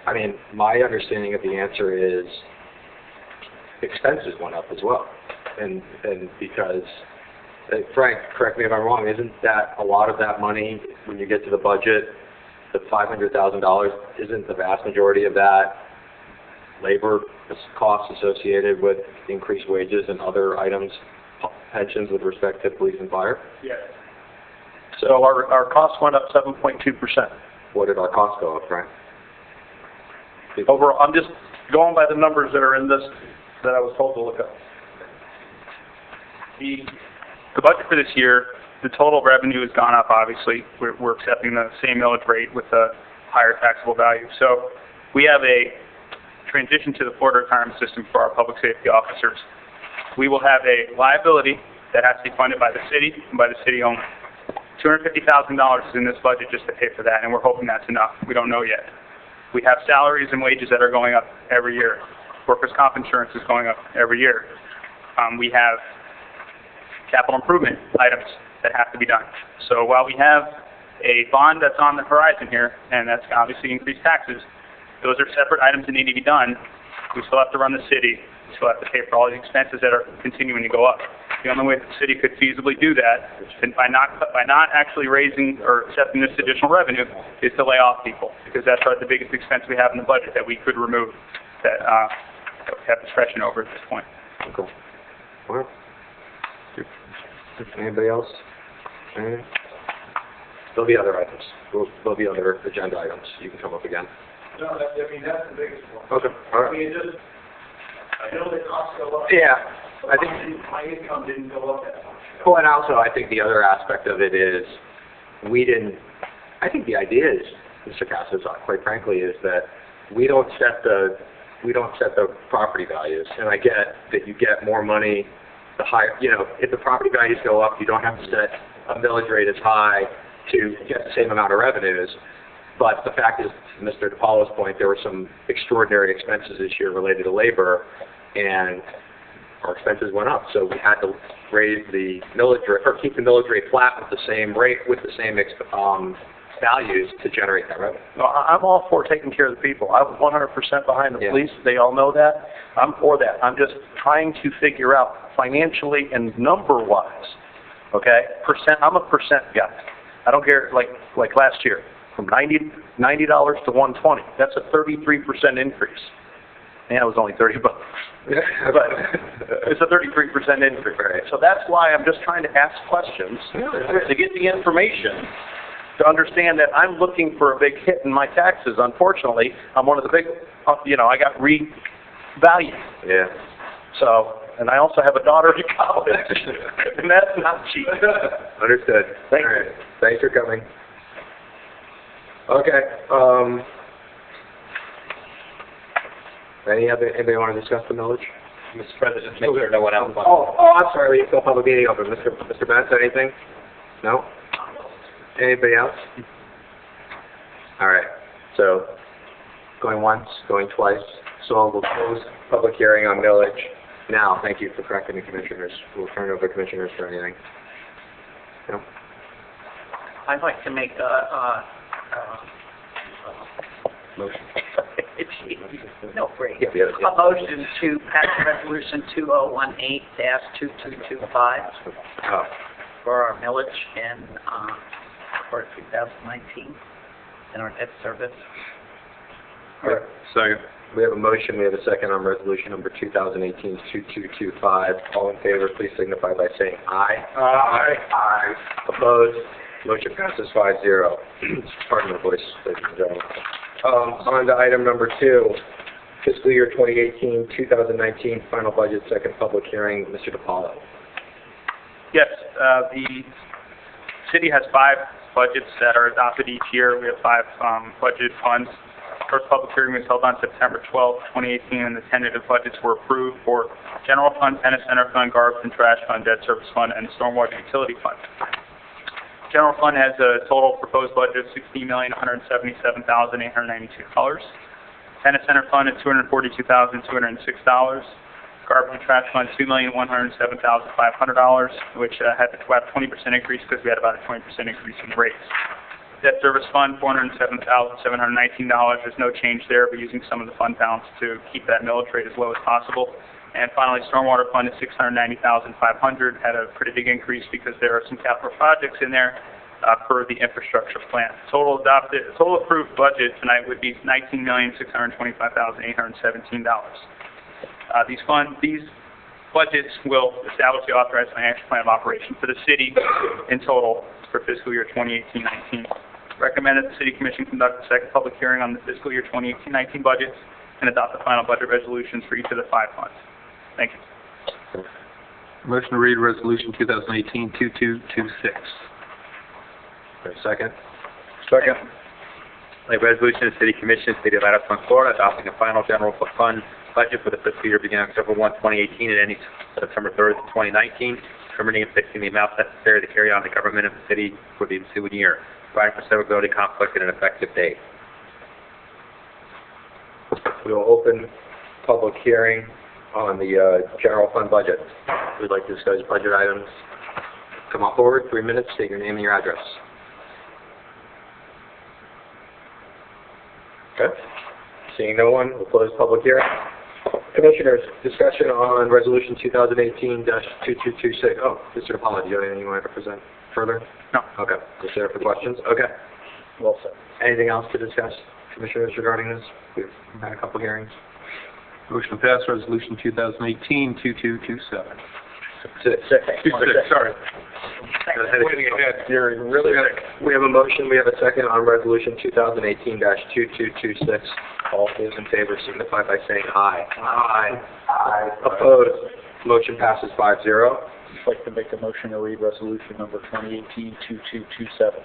I mean, my understanding of the answer is expenses went up as well. And because, Frank, correct me if I'm wrong, isn't that a lot of that money, when you get to the budget, the $500,000, isn't the vast majority of that labor costs associated with increased wages and other items, pensions with respect to police and fire? Yes. So our costs went up 7.2%. What did our costs go up, Frank? Overall, I'm just going by the numbers that are in this, that I was told to look up. The budget for this year, the total revenue has gone up, obviously. We're accepting the same millage rate with a higher taxable value. So we have a transition to the Florida retirement system for our public safety officers. We will have a liability that has to be funded by the city and by the city only. $250,000 is in this budget just to pay for that, and we're hoping that's enough. We don't know yet. We have salaries and wages that are going up every year. Workers' comp insurance is going up every year. We have capital improvement items that have to be done. So while we have a bond that's on the horizon here, and that's obviously increased taxes, those are separate items that need to be done. We still have to run the city. We still have to pay for all the expenses that are continuing to go up. The only way the city could feasibly do that is by not actually raising or accepting this additional revenue is to lay off people, because that's the biggest expense we have in the budget that we could remove, that we have discretion over at this point. Cool. Well, anybody else? Anything? There'll be other items. There'll be other agenda items. You can come up again. No, I mean, that's the biggest one. Okay, all right. I mean, I know the costs go up. Yeah, I think. My income didn't go up that much. Well, and also I think the other aspect of it is I think the idea is, Mr. Cassis, quite frankly, is that we don't set the property values, and I get that you get more money the higher, if the property values go up, you don't have to set a millage rate as high to get the same amount of revenues. But the fact is, to Mr. DiPaolo's point, there were some extraordinary expenses this year related to labor, and our expenses went up. So we had to raise the millage rate, or keep the millage rate flat with the same rate, with the same values to generate that revenue. No, I'm all for taking care of the people. I'm 100% behind the police. They all know that. I'm for that. I'm just trying to figure out financially and number-wise, okay? I'm a percent guy. I don't care, like last year, from $90 to $120. That's a 33% increase. Yeah, it was only $30, but it's a 33% increase. Right? So that's why I'm just trying to ask questions to get the information to understand that I'm looking for a big hit in my taxes. Unfortunately, I'm one of the big, I got revalued. Yeah. So, and I also have a daughter in college, and that's not cheap. Understood. Thank All you. right. Thanks for coming. Okay. Anybody want to discuss the millage? Mr. President, make sure no one else wants. Oh, I'm sorry. We still have a meeting open. Mr. Benz, anything? No? Anybody else? All right. So, going once, going twice. So we'll close public hearing on millage now. Thank you for correcting the commissioners. We'll turn it over to commissioners for anything. No? I'd like to make a Motion. no break. Yeah, the other, A motion to pass resolution 2018-2225 Oh. for our millage in for 2019 in our debt service. All right. Second. We have a motion. We have a second on resolution number 2018-2225. All in favor, please signify by saying aye. Aye. Aye. Opposed? Motion passes 5-0. Pardon my voice, ladies and gentlemen. On to item number 2, fiscal year 2018-2019 final budget, second public hearing. Mr. DiPaolo. Yes, the city has 5 budgets that are adopted each year. We have 5 budget funds. First public hearing was held on September 12, 2018, and the tentative budgets were approved for General Fund, Tennis Center Fund, Garbage and Trash Fund, Debt Service Fund, and Stormwater Utility Fund. General Fund has a total proposed budget of $16,177,892. Tennis Center Fund is $242,206. Garbage and Trash Fund, $2,107,500, which had about a 20% increase because we had about a 20% increase in rates. Debt Service Fund, $407,719. There's no change there. We're using some of the fund balance to keep that millage rate as low as possible. And finally, Stormwater Fund is $690,500. Had a pretty big increase because there are some capital projects in there per the infrastructure plan. Total approved budget tonight would be $19,625,817. These budgets will establish the authorized financial plan of operation for the city in total for fiscal year 2018-19. Recommend that the City Commission conduct a second public hearing on the fiscal year 2018-19 budgets and adopt the final budget resolutions for each of the 5 funds. Thank you. Motion to read Resolution 2018-2226. Second. Second. A resolution of the City Commission, City of Lansing, Florida, adopting a final general fund budget for the fiscal year beginning October 1, 2018 and ending September 30, 2019, determining and fixing the amount necessary to carry on the government of the city for the ensuing year, providing for severability, conflict, and an effective date. We will open public hearing on the general fund budget. We'd like to discuss budget items. Come on forward, 3 minutes, state your name and your address. Okay. Seeing no one, we'll close public hearing. Commissioners, discussion on Resolution 2018-2226. Oh, Mr. DePaula, do you have anything you want to present further? No. Okay. Just there for questions? Okay. Well said. Anything else to discuss, Commissioners, regarding this? We've had a couple hearings. Motion to pass Resolution 2018-2227. Six. Sorry. Waiting ahead. You're really good. We have a motion, we have a second on Resolution 2018-2226. All those in favor signify by saying aye. Aye. Aye. Opposed? Motion passes 5-0. I'd like to make a motion to read resolution number 2018-2227.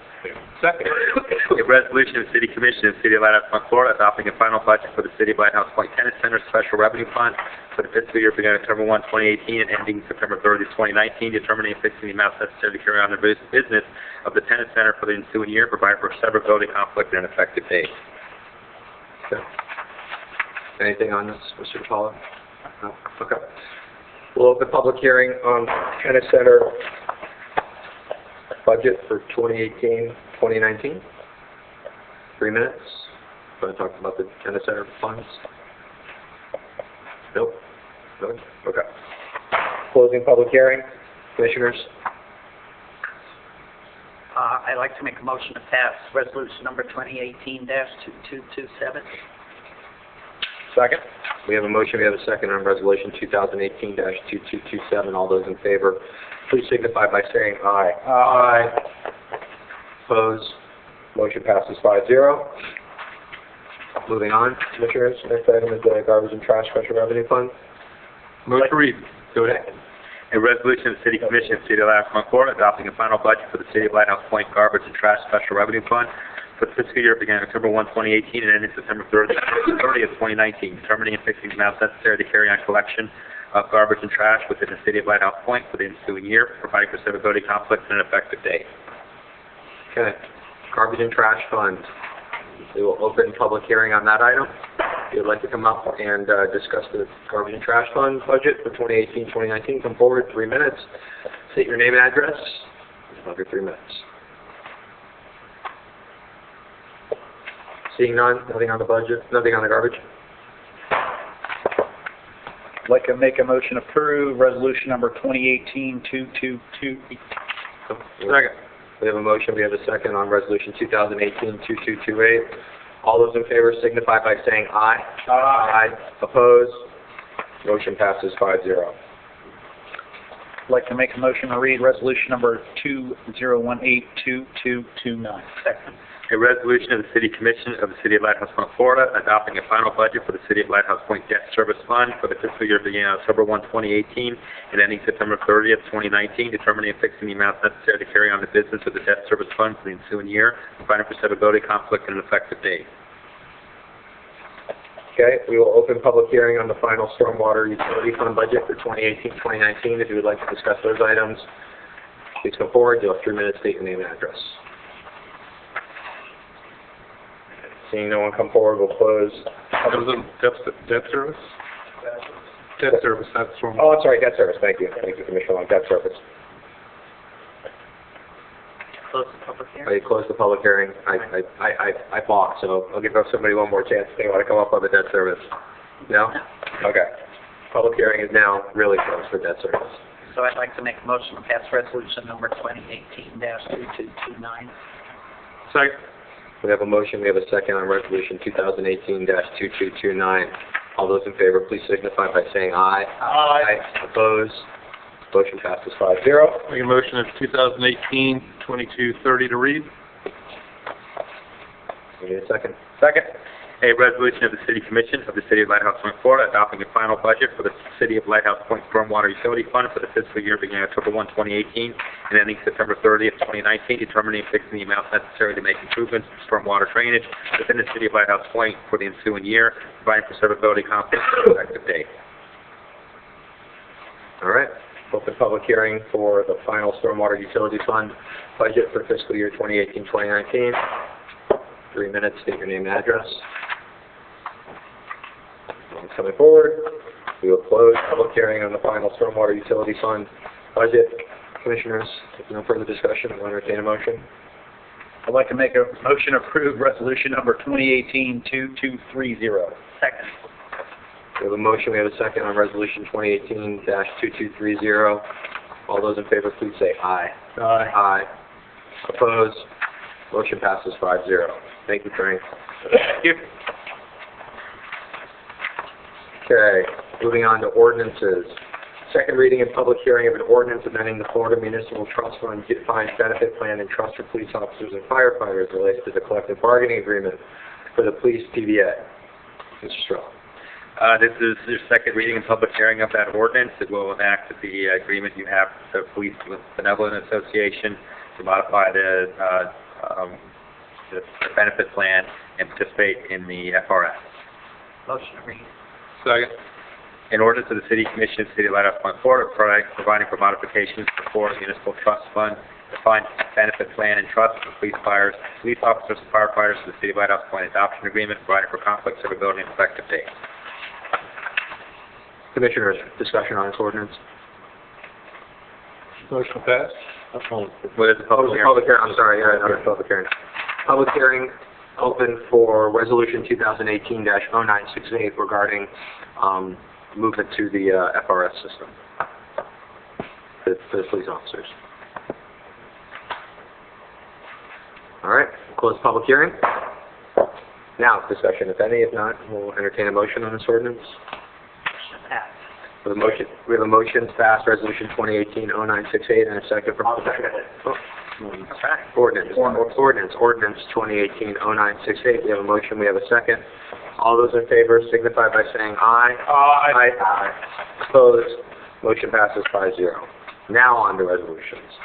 Second. A resolution of the City Commission of the City of Lighthouse, Florida, adopting a final budget for the City of Lighthouse Point Tennis Center Special Revenue Fund for the fiscal year beginning October 1, 2018 and ending September 30, 2019, determining and fixing the amounts necessary to carry on the business of the tennis center for the ensuing year, providing for severability, conflict, and an effective date. Okay. Anything on this, Mr. DePaula? No? Okay. We'll open public hearing on tennis center budget for 2018-2019. 3 minutes. Want to talk about the tennis center funds? Nope. No? Okay. Closing public hearing. Commissioners? I'd like to make a motion to pass resolution number 2018-2227. Second. We have a motion, we have a second on Resolution 2018-2227. All those in favor, please signify by saying aye. Aye. Opposed? Motion passes 5-0. Moving on, Commissioners, next item is the Garbage and Trash Special Revenue Fund. Motion to read. Go ahead. A resolution of the City Commission of the City of Lighthouse, Florida, adopting a final budget for the City of Lighthouse Point Garbage and Trash Special Revenue Fund for the fiscal year beginning October 1, 2018 and ending September 30, 2019, determining and fixing the amounts necessary to carry on collection of garbage and trash within the City of Lighthouse Point for the ensuing year, providing for severability, conflict, and an effective date. Okay. Garbage and Trash Fund. We will open public hearing on that item. If you'd like to come up and discuss the Garbage and Trash Fund budget for 2018-2019, come forward, 3 minutes. State your name and address. You'll have your 3 minutes. Seeing none, nothing on the budget, nothing on the garbage. I'd like to make a motion to approve resolution number 2018-2228. Second. We have a motion, we have a second on Resolution 2018-2228. All those in favor signify by saying aye. Aye. Opposed? Motion passes 5-0. I'd like to make a motion to read resolution number 2018-2229. Second. A resolution of the City Commission of the City of Lighthouse Point, Florida, adopting a final budget for the City of Lighthouse Point Debt Service Fund for the fiscal year beginning October 1, 2018 and ending September 30, 2019, determining and fixing the amounts necessary to carry on the business of the Debt Service Fund for the ensuing year, providing for severability, conflict, and an effective date. Okay, we will open public hearing on the final Stormwater Utility Fund budget for 2018-2019. If you would like to discuss those items, please come forward. You'll have 3 minutes, state your name and address. Seeing no one come forward, we'll close. Debt service? Debt service, that's from... Oh, I'm sorry, debt service. Thank you. Thank you, Commissioner Long. Debt service. Close the public hearing. I closed the public hearing. I balked, so I'll give somebody one more chance if they want to come up on the debt service. No? Okay. Public hearing is now really closed for debt service. so I'd like to make a motion to pass resolution number 2018-2229. Second. We have a motion, we have a second on resolution 2018-2229. All those in favor, please signify by saying aye. Aye. Opposed? Motion passes 5-0. Make a motion of 2018-2230 to read. We need a second. Second, a resolution of the City Commission of the City of Lighthouse Point, Florida, adopting a final budget for the City of Lighthouse Point Stormwater Utility Fund for the fiscal year beginning October 1, 2018, and ending September 30th, 2019, determining and fixing the amounts necessary to make improvements to stormwater drainage within the City of Lighthouse Point for the ensuing year, providing for severability conflicts with effective date. All right. Open public hearing for the final Stormwater Utility Fund budget for fiscal year 2018-2019. 3 minutes, state your name and address. Coming forward, we will close public hearing on the final Stormwater Utility Fund budget. Commissioners, if no further discussion, I'll entertain a motion. I'd like to make a motion to approve resolution number 2018-2230. Second. We have a motion, we have a second on resolution 2018-2230. All those in favor, please say aye. Aye. Aye. Opposed? Motion passes 5-0. Thank you, Frank. Thank you. Okay, moving on to ordinances. Second reading and public hearing of an ordinance amending the Florida Municipal Trust Fund Defined Benefit Plan and Trust for Police Officers and Firefighters related to the collective bargaining agreement for the police TVA. Mr. Strell. This is the second reading and public hearing of that ordinance. It will enact the agreement you have with the Police Benevolent Association to modify the benefit plan and participate in the FRS. Motion to read. Second. In order to the City Commission of the City of Lighthouse Point, Florida, providing for modifications to the Florida Municipal Trust Fund, defined benefit plan and trust for police officers and firefighters of the City of Lighthouse Point adoption agreement, providing for conflict, severability, and effective date. Commissioners, discussion on this ordinance? Motion passed. What is the public hearing? Public hearing, I'm sorry, another public hearing. Public hearing open for resolution 2018-0968 regarding movement to the FRS system for the police officers. All right, close the public hearing. Now, discussion, if any. If not, we'll entertain a motion on this ordinance. Pass. We have a motion to pass resolution 2018-0968 and a second from Ordinance 2018-0968. We have a motion, we have a second. All those in favor signify by saying aye. Aye. Aye. Opposed? Motion passes 5-0. Now on to resolutions.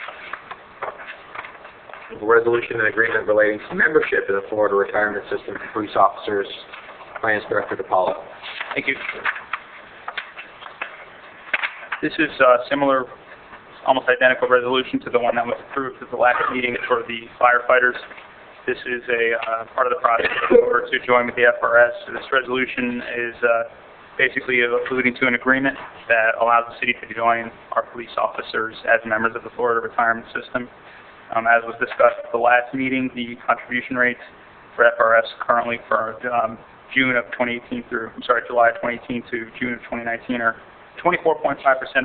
A resolution and agreement relating to membership in the Florida Retirement System for Police Officers. Finance Director DiPaolo. Thank you. This is similar, almost identical resolution to the one that was approved at the last meeting for the firefighters. This is a part of the process in order to join with the FRS. This resolution is basically alluding to an agreement that allows the city to join our police officers as members of the Florida Retirement System. As was discussed at the last meeting, the contribution rates for FRS currently for July 2018 to June of 2019 are 24.5%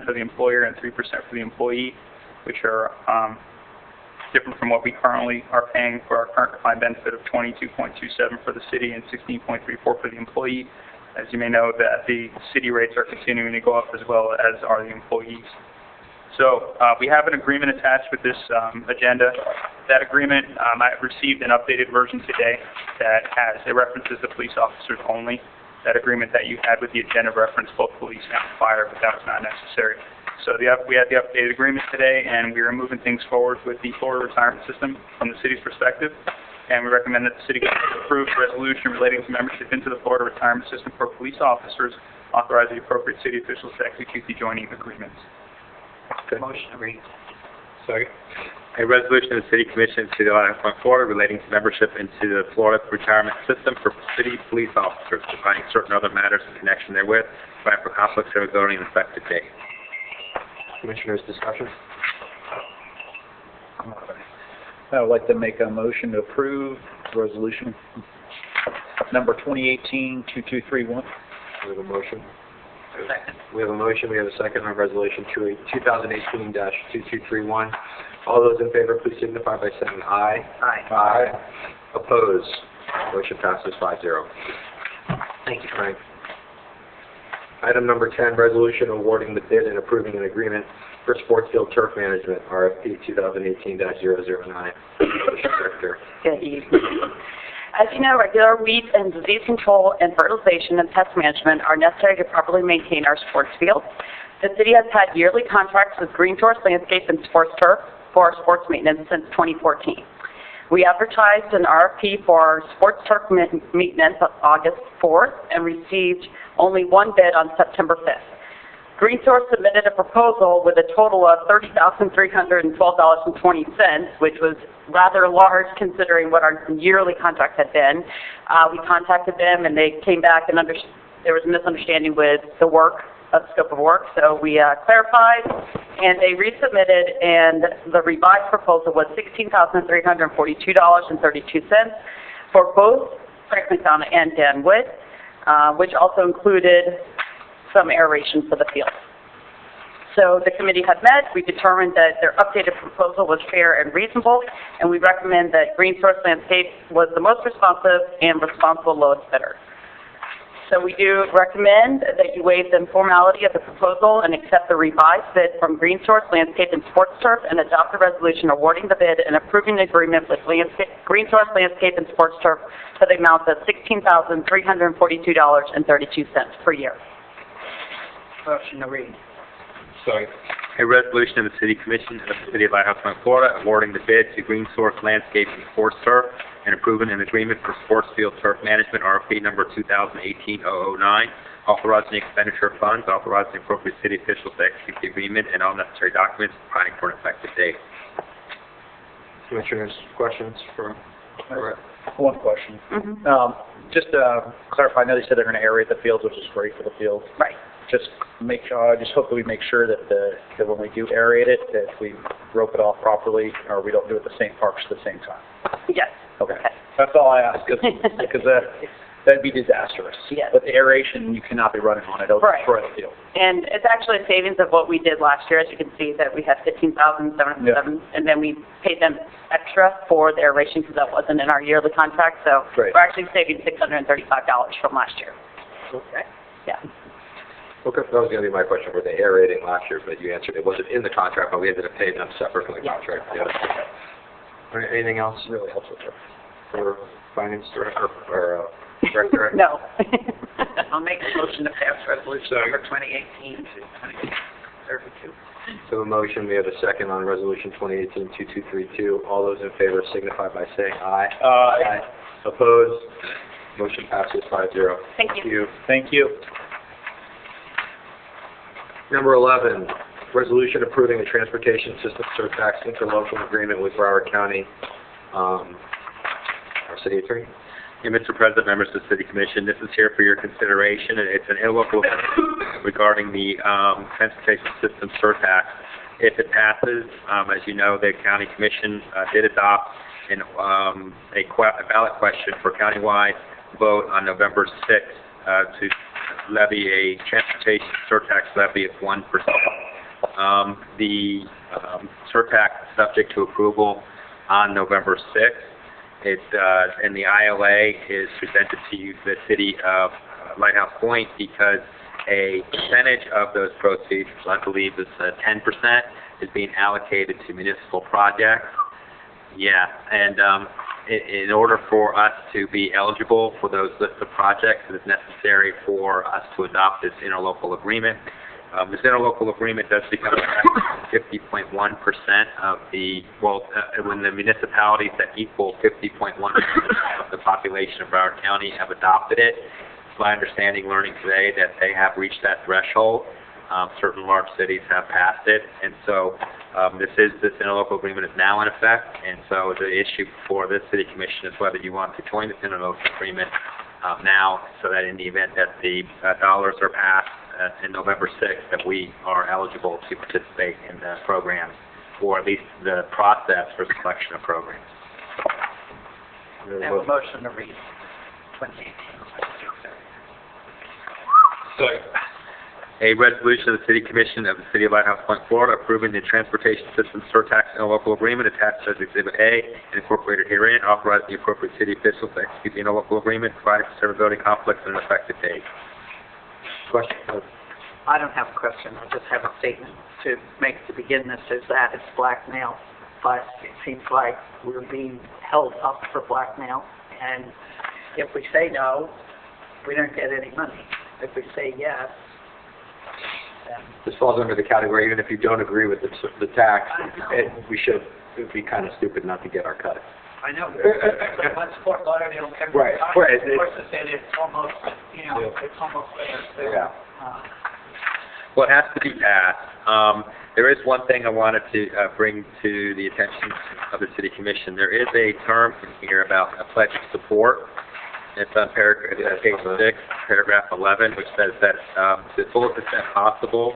for the employer and 3% for the employee, which are different from what we currently are paying for our current defined benefit of 22.27 for the city and 16.34 for the employee. As you may know, that the city rates are continuing to go up as well as are the employees. So we have an agreement attached with this agenda. That agreement, I received an updated version today that references the police officers only. That agreement that you had with the agenda referenced both police and fire, but that was not necessary. So we had the updated agreement today, and we are moving things forward with the Florida Retirement System from the city's perspective. And we recommend that the city approve a resolution relating to membership into the Florida Retirement System for police officers, authorize the appropriate city officials to execute the joining agreements. Okay. Motion to read. Second. A resolution of the City Commission of the City of Lighthouse Point, Florida relating to membership into the Florida Retirement System for city police officers, defining certain other matters in connection therewith, providing for conflict, severability, and effective date. Commissioners, discussion? I would like to make a motion to approve resolution number 2018-2231. We have a motion. Second. We have a motion, we have a second on resolution 2018-2231. All those in favor, please signify by saying aye. Aye. Aye. Opposed? Motion passes 5-0. Thank you, Frank. Item number 10, resolution awarding the bid and approving an agreement for sports field turf management, RFP 2018-009. Director. Good evening. As you know, regular weed and disease control and fertilization and pest management are necessary to properly maintain our sports fields. The city has had yearly contracts with Green Source Landscape and Sports Turf for our sports maintenance since 2014. We advertised an RFP for our sports turf maintenance on August 4th and received only one bid on September 5th. Green Source submitted a proposal with a total of $30,312.20, which was rather large considering what our yearly contract had been. We contacted them and they came back and there was a misunderstanding with the scope of work, so we clarified and they resubmitted, and the revised proposal was $16,342.32 for both Franklin and Denwood, which also included some aeration for the field. So the committee had met, we determined that their updated proposal was fair and reasonable, and we recommend that Green Source Landscape was the most responsive and responsible lowest bidder. So we do recommend that you waive the formality of the proposal and accept the revised bid from Green Source Landscape and Sports Turf and adopt the resolution awarding the bid and approving the agreement with Green Source Landscape and Sports Turf for the amount of $16,342.32 per year. Motion to read. Sorry. A resolution of the City Commission of the City of Lighthouse Point, Florida, awarding the bid to Green Source Landscape and Sports Turf and approving an agreement for sports field turf management, RFP number 2018-009, authorizing the expenditure of funds, authorizing the appropriate city officials to execute the agreement and all necessary documents, providing for an effective date. Commissioners, questions for Brett? One question. Just to clarify, I know they said they're going to aerate the fields, which is great for the fields. Right. Just just hope that we make sure that that when we do aerate it, that we rope it off properly, or we don't do it the same parks at the same time. Yes. Okay. That's all I ask, because that'd be disastrous. Yes. With the aeration, you cannot be running on it. It'll Right. destroy the field. And it's actually a savings of what we did last year. As you can see, that we had $15,707, and then we paid them extra for the aeration because that wasn't in our yearly contract. So Great. we're actually saving $635 from last year. Okay. Yeah. Okay, that was going to be my question, were they aerating last year, but you answered it wasn't in the contract, but we ended up paying them separate from the contract. Yeah. All right, anything else Really helps with it. for Finance Director or Director? No. I'll make a motion to pass resolution number 2018-2032. So a motion, we have a second on resolution 2018-2232. All those in favor signify by saying aye. Aye. Opposed? Motion passes 5-0. Thank you. Thank you. Number 11, resolution approving a transportation system surtax interlocal agreement with Broward County, our city attorney. Yeah, Mr. President, members of the City Commission, this is here for your consideration, and it's an interlocal agreement regarding the transportation system surtax. If it passes, as you know, the County Commission did adopt a ballot question for countywide vote on November 6th to levy a transportation surtax levy of 1%. The surtax is subject to approval on November 6th. And the ILA is presented to you, the City of Lighthouse Point, because a percentage of those proceeds, I believe it's 10%, is being allocated to municipal projects. Yeah, and in order for us to be eligible for those list of projects, it is necessary for us to adopt this interlocal agreement. This interlocal agreement does become effective 50.1% of the, when the municipalities that equal 50.1% of the population of Broward County have adopted it. It's my understanding, learning today, that they have reached that threshold. Certain large cities have passed it, and so this interlocal agreement is now in effect, and so the issue for this City Commission is whether you want to join this interlocal agreement now, so that in the event that the dollars are passed in November 6th, that we are eligible to participate in the program, or at least the process for selection of programs. Have a motion to read 2018. Sorry. A resolution of the City Commission of the City of Lighthouse Point, Florida, approving the Transportation System Surtax Interlocal Agreement attached as Exhibit A and incorporated herein, authorizing the appropriate city officials to execute the interlocal agreement, providing for severability, conflicts, and an effective date. Question? I don't have a question, I just have a statement to make to begin this, is that it's blackmail, but it seems like we're being held up for blackmail, and if we say no, we don't get any money. If we say yes, then... This falls under the category, even if you don't agree with the tax, it would be kind of stupid not to get our cut. I know, but let's Fort Lauderdale every Right, time. right. Of course, it's almost, it's almost there. Yeah. Well, it has to be passed. There is one thing I wanted to bring to the attention of the City Commission. There is a term in here about a pledge of support. It's on page 6, paragraph 11, which says that to the fullest extent possible,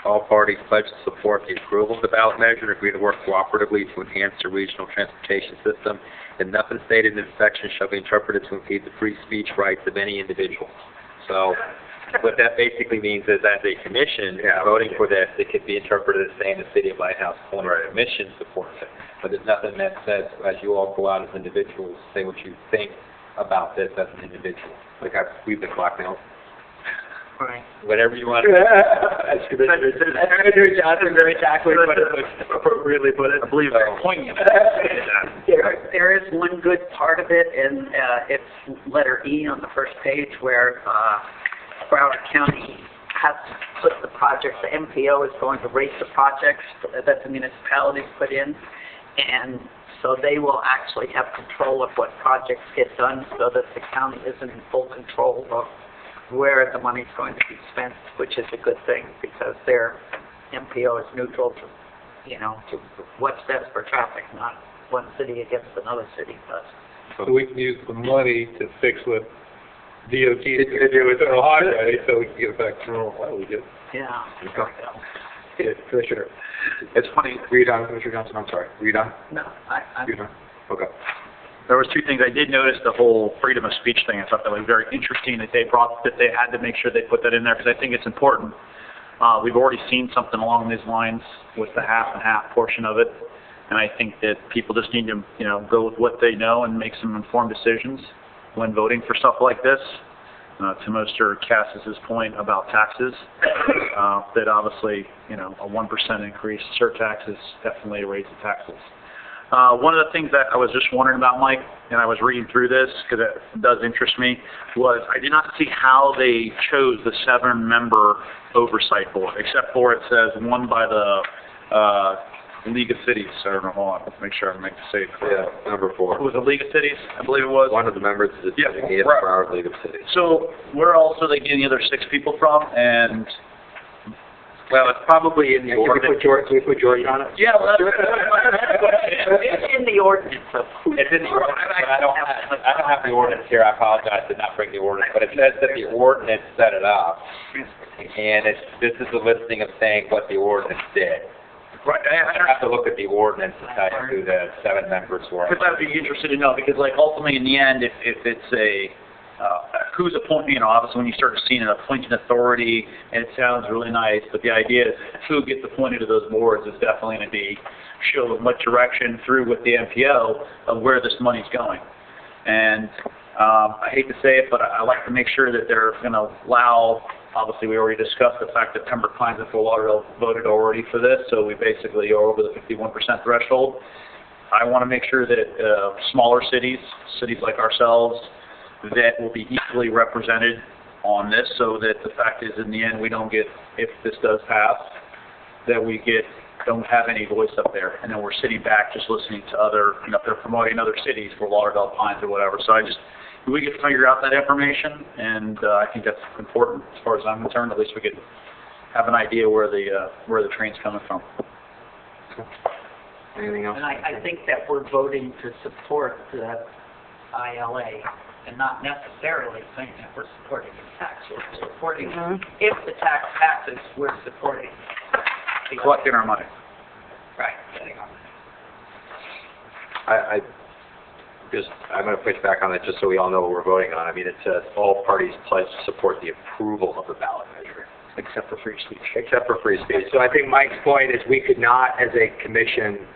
all parties pledge to support the approval of the ballot measure and agree to work cooperatively to enhance the regional transportation system, and nothing stated in this section shall be interpreted to impede the free speech rights of any individual. So what that basically means is, as a commission, voting for this, it could be interpreted as saying the City of Lighthouse Point Commission supports it. But there's nothing that says, as you all go out as individuals, say what you think about this as an individual. Like we've been blackmailed. Right. Whatever you want. That's Johnson very tactfully put it, appropriately put it. I believe they're poignant. There is one good part of it, and it's letter E on the first page, where Broward County has to put the project, the MPO is going to rate the projects that the municipalities put in, and so they will actually have control of what projects get done, so that the county isn't in full control of where the money's going to be spent, which is a good thing, because their MPO is neutral to, to what's best for traffic, not one city against another city does. So we can use the money to fix what DOT is going to do with the highway, so we can get it back to normal. Well, we get. Yeah. Commissioner, it's funny. Were you done, Commissioner Johnson? I'm sorry. Were you done? No, I'm... You're done? Okay. There was two things. I did notice the whole freedom of speech thing. I thought that was very interesting that they had to make sure they put that in there, because I think it's important. We've already seen something along these lines with the half and half portion of it, and I think that people just need to, go with what they know and make some informed decisions when voting for stuff like this. To Mr. Cassis's point about taxes, that obviously, a 1% increase surtax is definitely a raise the taxes. One of the things that I was just wondering about, Mike, and I was reading through this because it does interest me, was I did not see how they chose the 7-member oversight board, except for it says one by the League of Cities. I don't know, hold on, let's make sure I make the same. Yeah, number 4. Was it League of Cities? I believe it was. One of the members is designated for our League of Cities. So where else are they getting the other 6 people from? And well, it's probably in the ordinance. Can we put George on it? Yeah, well, It's in the ordinance. It's in the ordinance, but I don't have the ordinance here. I apologize, did not bring the ordinance, but it says that the ordinance set it up, and this is a listing of saying what the ordinance did. Right, I have to look at the ordinance to tell you who the 7 members were. Because I'd be interested to know, because ultimately in the end, if it's a who's appointing, obviously when you start seeing an appointing authority, and it sounds really nice, but the idea is who gets appointed to those boards is definitely going to be show what direction through with the MPO of where this money's going. And I hate to say it, but I like to make sure that they're going to allow, obviously we already discussed the fact that Pembroke Pines and Fort Lauderdale voted already for this, so we basically are over the 51% threshold. I want to make sure that smaller cities like ourselves, that will be equally represented on this, so that the fact is in the end we don't get, if this does pass, that we don't have any voice up there, and then we're sitting back just listening to other, if they're promoting other cities for Lauderdale Pines or whatever. So we get to figure out that information, and I think that's important as far as I'm concerned. At least we could have an idea where the train's coming from. Anything else? And I think that we're voting to support the ILA, and not necessarily saying that we're supporting the tax. We're supporting, if the tax passes, we're supporting. Collecting our money. Right. I'm going to push back on it just so we all know what we're voting on. I mean, it says all parties pledge to support the approval of the ballot measure. Except for free speech. Except for free speech. So I think Mike's point is we could not, as a commission,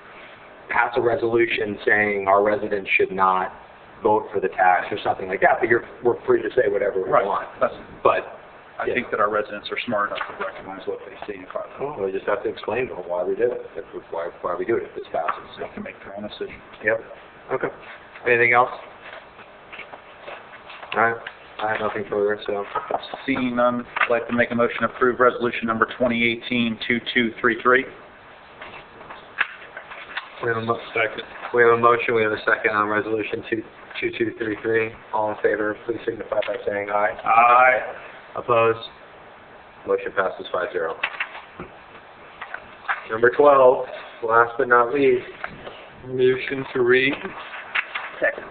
pass a resolution saying our residents should not vote for the tax or something like that, but we're free to say whatever we Right. want. That's- But I Yeah. think that our residents are smart enough to recognize what they see in front of them. well, we just have to explain to them why we did it, why we do it if this passes. They can make their own decision. Yep. Okay. Anything else? All right. I have nothing further, so. Seeing none, I'd like to make a motion to approve resolution number 2018-2233. We have a second. We have a motion, we have a second on resolution 2233. All in favor, please signify by saying aye. Aye. Opposed? Motion passes 5-0. Number 12, last but not least. Motion to read. Second.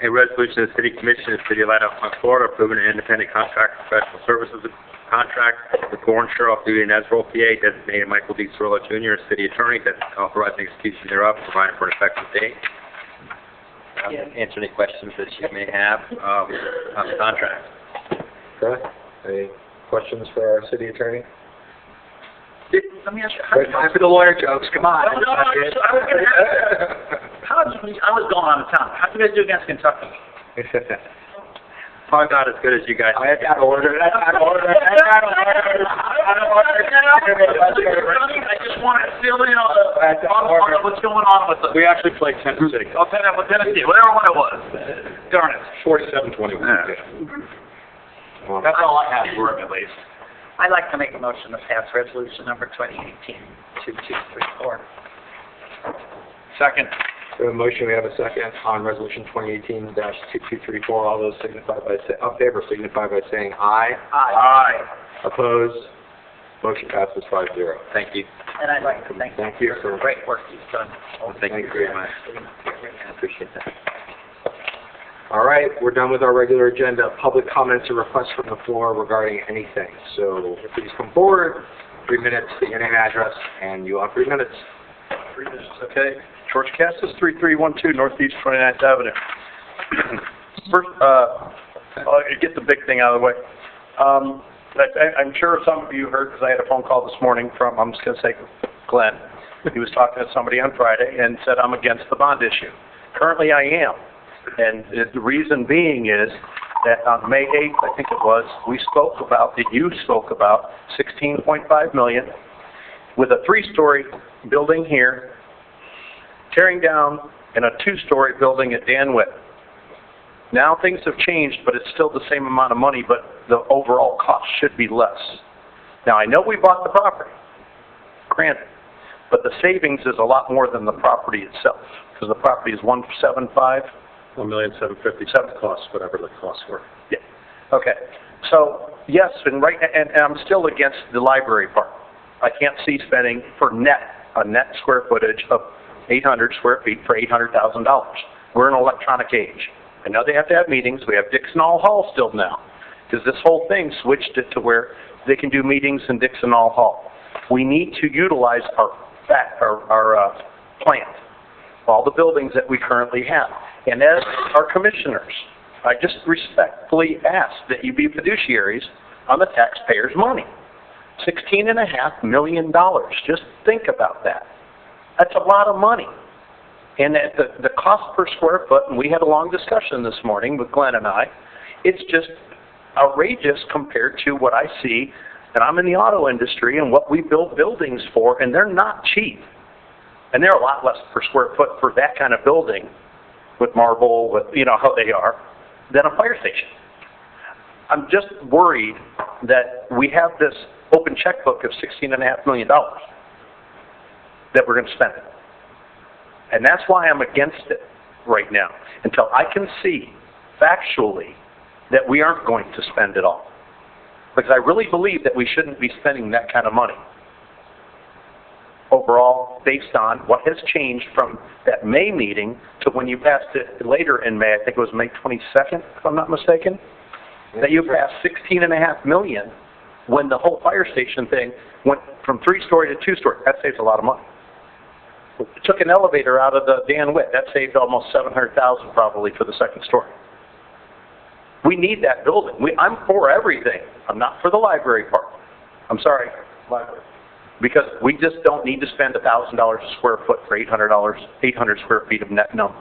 A resolution of the City Commission of the City of Lighthouse, Florida, approving an independent contract for professional services contract with Gore and Sherrill Duty and Ezra, PA, designated Michael D. Cirillo Jr. as city attorney, that authorizing execution thereof, providing for an effective date. Answer any questions that you may have on the contract. Okay. Any questions for our city attorney? Let me ask you, how Good time for the lawyer jokes, come on. I was going to ask, I was going on to town. How did you guys do against Kentucky? Probably not as good as you guys. That's out of order, that's out of order, that's out of order. I just wanted to feel, what's going on with the... We actually played Tennessee. Oh, Tennessee, whatever one it was. Darn it. 47-21. Well, That's all I have for him, at least. I'd like to make a motion to pass resolution number 2018-2234. Second. We have a motion, we have a second on resolution 2018-2234. All those signify by favor signify by saying aye. Aye. Opposed? Motion passes 5-0. Thank you. And I'd like to thank you for the great work you've done. Thank you very much. I appreciate that. All right, we're done with our regular agenda. Public comments or requests from the floor regarding anything. So please come forward. 3 minutes, state your name and address, and you have 3 minutes. 3 minutes, okay. George Cassis, 3312 Northeast 29th Avenue. First, I'll get the big thing out of the way. I'm sure some of you heard, because I had a phone call this morning from, I'm just going to say Glenn. He was talking to somebody on Friday and said, I'm against the bond issue. Currently, I am. And the reason being is that on May 8th, I think it was, you spoke about $16.5 million with a 3-story building here, tearing down, and a 2-story building at Danwick. Now things have changed, but it's still the same amount of money, but the overall cost should be less. Now, I know we bought the property, granted, but the savings is a lot more than the property itself, because the property is $175. $1,757,000 costs, whatever the costs were. Yeah. Okay. So yes, and I'm still against the library part. I can't see spending for a net square footage of 800 square feet for $800,000. We're in an electronic age. I know they have to have meetings. We have Dixon Hall still now, because this whole thing switched it to where they can do meetings in Dixon Hall. We need to utilize our plant, all the buildings that we currently have. And as our commissioners, I just respectfully ask that you be fiduciaries on the taxpayers' money. $16.5 million. Just think about that. That's a lot of money. And at the cost per square foot, and we had a long discussion this morning with Glenn and I, it's just outrageous compared to what I see, and I'm in the auto industry, and what we build buildings for, and they're not cheap. And they're a lot less per square foot for that kind of building, with marble, with, how they are, than a fire station. I'm just worried that we have this open checkbook of $16.5 million that we're going to spend. And that's why I'm against it right now, until I can see factually that we aren't going to spend it all. Because I really believe that we shouldn't be spending that kind of money overall, based on what has changed from that May meeting to when you passed it later in May. I think it was May 22nd, if I'm not mistaken, that you passed $16.5 million when the whole fire station thing went from 3-story to 2-story. That saves a lot of money. It took an elevator out of the Dan Witt. That saved almost $700,000 probably for the 2nd story. We need that building. I'm for everything. I'm not for the library part. I'm sorry, library. Because we just don't need to spend $1,000 a square foot for 800 square feet of net number.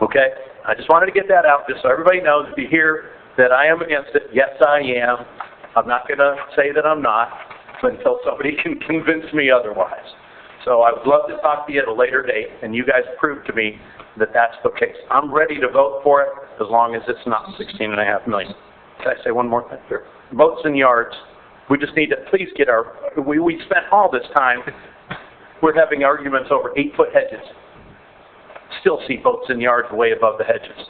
Okay? I just wanted to get that out just so everybody knows if you hear that I am against it, yes I am. I'm not going to say that I'm not until somebody can convince me otherwise. So I would love to talk to you at a later date, and you guys prove to me that that's the case. I'm ready to vote for it as long as it's not $16.5 million. Can I say one more thing? Sure. Boats and yards. We just need to please get our, we spent all this time, we're having arguments over 8-foot hedges. Still see boats and yards way above the hedges.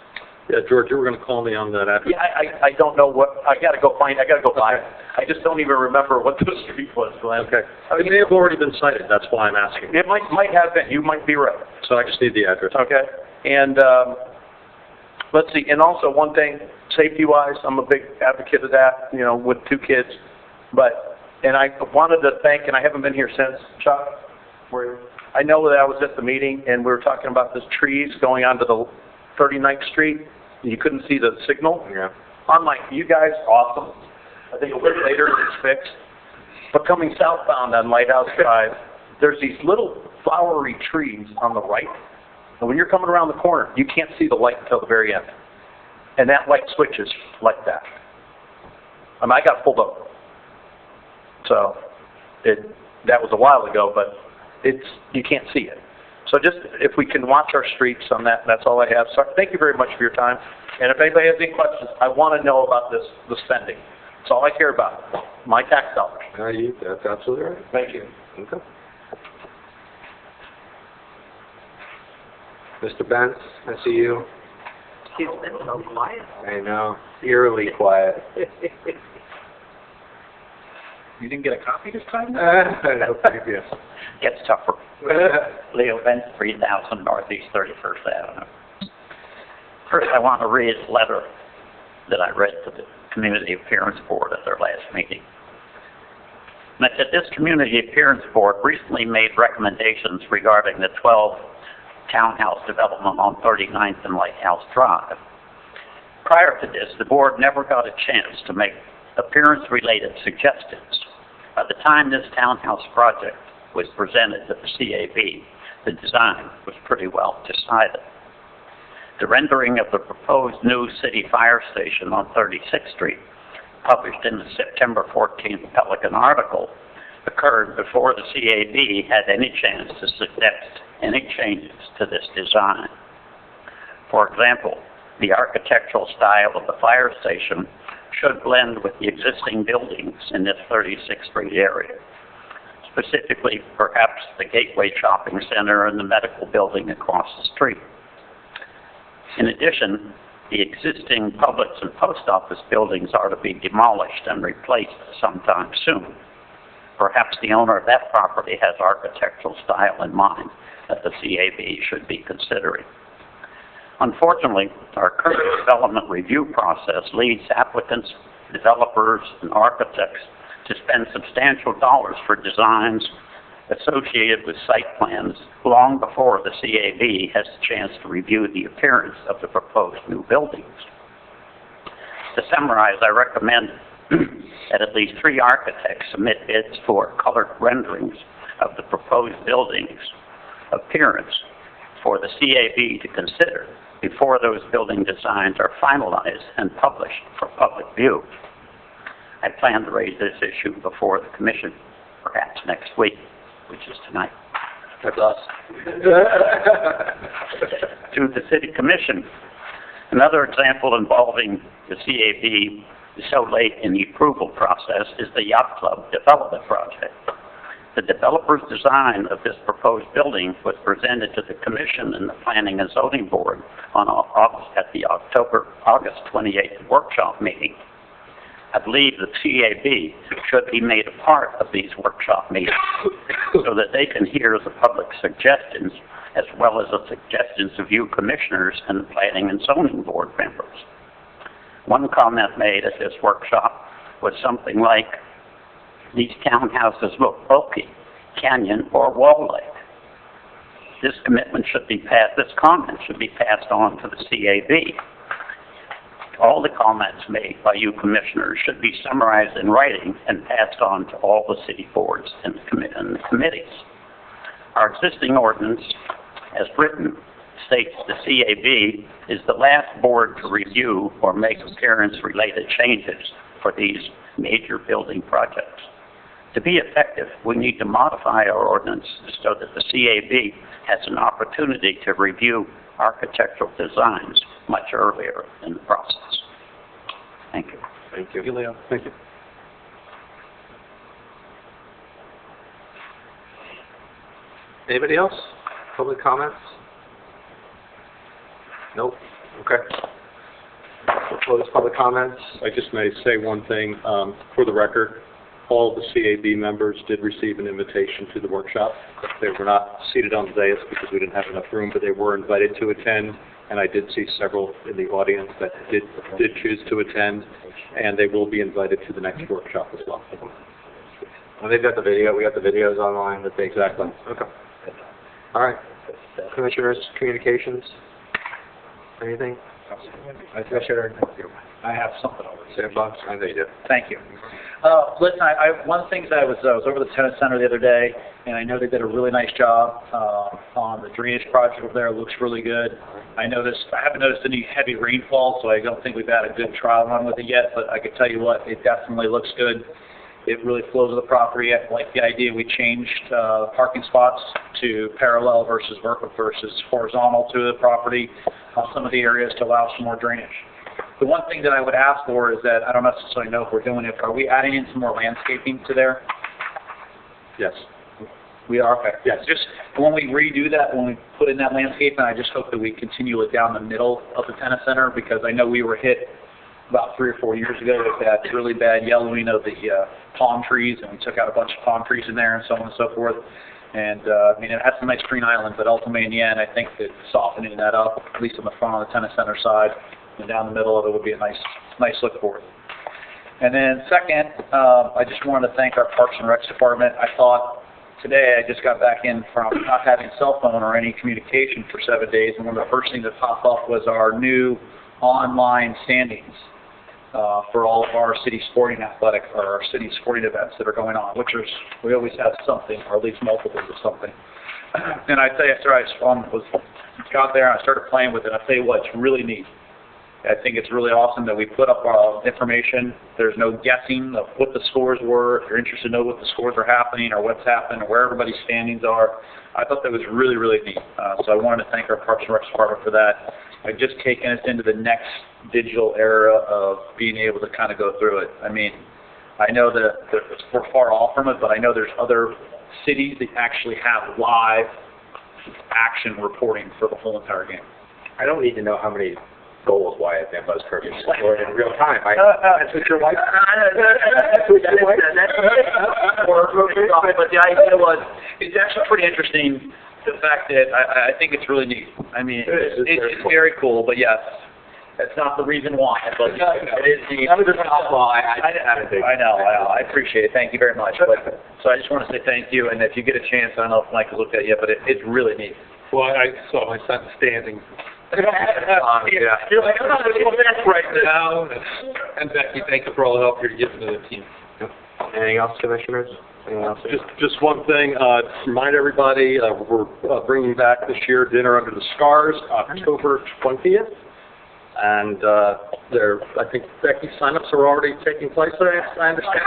Yeah, George, you were going to call me on that after. Yeah, I don't know what, I got to go buy it. I just don't even remember what the street was, Glenn. Okay. It may have already been cited, that's why I'm asking. It might have been, you might be right. So I just need the address. Okay. And let's see, and also one thing, safety-wise, I'm a big advocate of that, you know, with 2 kids. And I wanted to thank, and I haven't been here since, Chuck, where I know that I was at the meeting and we were talking about the trees going onto the 39th Street. And you couldn't see the signal. Yeah. I'm like, you guys, awesome. I think a week later it's fixed. But coming southbound on Lighthouse Drive, there's these little flowery trees on the right. And when you're coming around the corner, you can't see the light until the very end. And that light switches like that. I mean, I got pulled over. So that was a while ago, but you can't see it. So just if we can watch our streets on that, that's all I have. So thank you very much for your time. And if anybody has any questions, I want to know about the spending. That's all I care about. My tax dollars. That's absolutely right. Thank you. Okay. Mr. Benz, I see you. He's been so quiet. I know. Eerily quiet. You didn't get a copy this time? No previous. Gets tougher. Leo Benz, 3000 Northeast 31st Avenue. First, I want to read a letter that I read to the Community Appearance Board at their last meeting. And I said, this Community Appearance Board recently made recommendations regarding the 12 townhouse development on 39th and Lighthouse Drive. Prior to this, the board never got a chance to make appearance-related suggestions. By the time this townhouse project was presented to the CAB, the design was pretty well decided. The rendering of the proposed new city fire station on 36th Street, published in the September 14th Pelican article, occurred before the CAB had any chance to suggest any changes to this design. For example, the architectural style of the fire station should blend with the existing buildings in this 36th Street area, specifically perhaps the Gateway Shopping Center and the medical building across the street. In addition, the existing Publix and post office buildings are to be demolished and replaced sometime soon. Perhaps the owner of that property has architectural style in mind that the CAB should be considering. Unfortunately, our current development review process leads applicants, developers, and architects to spend substantial dollars for designs associated with site plans long before the CAB has the chance to review the appearance of the proposed new buildings. To summarize, I recommend that at least 3 architects submit bids for colored renderings of the proposed buildings' appearance for the CAB to consider before those building designs are finalized and published for public view. I plan to raise this issue before the Commission, perhaps next week, which is tonight. That's us. To the City Commission, another example involving the CAB so late in the approval process is the Yacht Club development project. The developer's design of this proposed building was presented to the Commission and the Planning and Zoning Board at the August 28th workshop meeting. I believe the CAB should be made a part of these workshop meetings so that they can hear the public's suggestions as well as the suggestions of you commissioners and the Planning and Zoning Board members. One comment made at this workshop was something like, these townhouses look bulky, canyon, or wall-like. This comment should be passed on to the CAB. All the comments made by you commissioners should be summarized in writing and passed on to all the city boards and the committees. Our existing ordinance, as written, states the CAB is the last board to review or make appearance-related changes for these major building projects. To be effective, we need to modify our ordinance so that the CAB has an opportunity to review architectural designs much earlier in the process. Thank you. Thank you. Leo. Thank you. Anybody else? Public comments? Nope. Okay. We'll close public comments. I just may say one thing, for the record, all of the CAB members did receive an invitation to the workshop. They were not seated on the dais because we didn't have enough room, but they were invited to attend, and I did see several in the audience that did choose to attend, and they will be invited to the next workshop as well. Well, they've got the video. We got the videos online that they... Exactly. Okay. All right. Commissioners, communications? Anything? Commissioner? I have something over there. Sandbox? I know you do. Thank you. Listen, one of the things that I was over the tennis center the other day, and I know they did a really nice job on the drainage project over there. It looks really good. I haven't noticed any heavy rainfall, so I don't think we've had a good trial run with it yet, but I can tell you what, it definitely looks good. It really flows with the property. I like the idea we changed parking spots to parallel versus horizontal to the property on some of the areas to allow some more drainage. The one thing that I would ask for is that, I don't necessarily know if we're doing it, are we adding in some more landscaping to there? Yes. We are? Okay. Yes. Just when we redo that, when we put in that landscaping, I just hope that we continue it down the middle of the tennis center, because I know we were hit about 3 or 4 years ago with that really bad yellowing of the palm trees, and we took out a bunch of palm trees in there and so on and so forth. And, I mean, it has some nice green islands, but ultimately in the end, I think that softening that up, at least on the front of the tennis center side, and down the middle of it would be a nice look for it. And then second, I just wanted to thank our Parks and Recs department. I thought today I just got back in from not having cell phone or any communication for 7 days, and one of the first things that popped up was our new online standings for all of our city sporting our city sporting events that are going on, which is, we always have something, or at least multiples of something. And I tell you, after I got there and I started playing with it, I tell you what, it's really neat. I think it's really awesome that we put up information. There's no guessing of what the scores were. If you're interested to know what the scores are happening or what's happening or where everybody's standings are, I thought that was really, really neat. So I wanted to thank our Parks and Rec department for that. I've just taken us into the next digital era of being able to kind of go through it. I mean, I know that we're far off from it, but I know there's other cities that actually have live action reporting for the whole entire game. I don't need to know how many goals Wyatt Van Buskirk is scored in real time. That's what your wife... That's what your wife... But the idea was, it's actually pretty interesting, the fact that I think it's really neat. I mean, it's very cool, but yes, that's not the reason why, but it is neat. That was just softball. I know, I appreciate it. Thank you very much. But, so I just want to say thank you, and if you get a chance, I don't know if Mike has looked at it yet, but it's really neat. Well, I saw my son standing. Yeah. You're like, I'm not going to right now. And Becky, thank you for all the help you're giving to the team. Anything else, commissioners? Anything else? Just one thing, remind everybody, we're bringing back this year Dinner Under the Stars, October 20th. And I think, Becky, sign-ups are already taking place, I understand.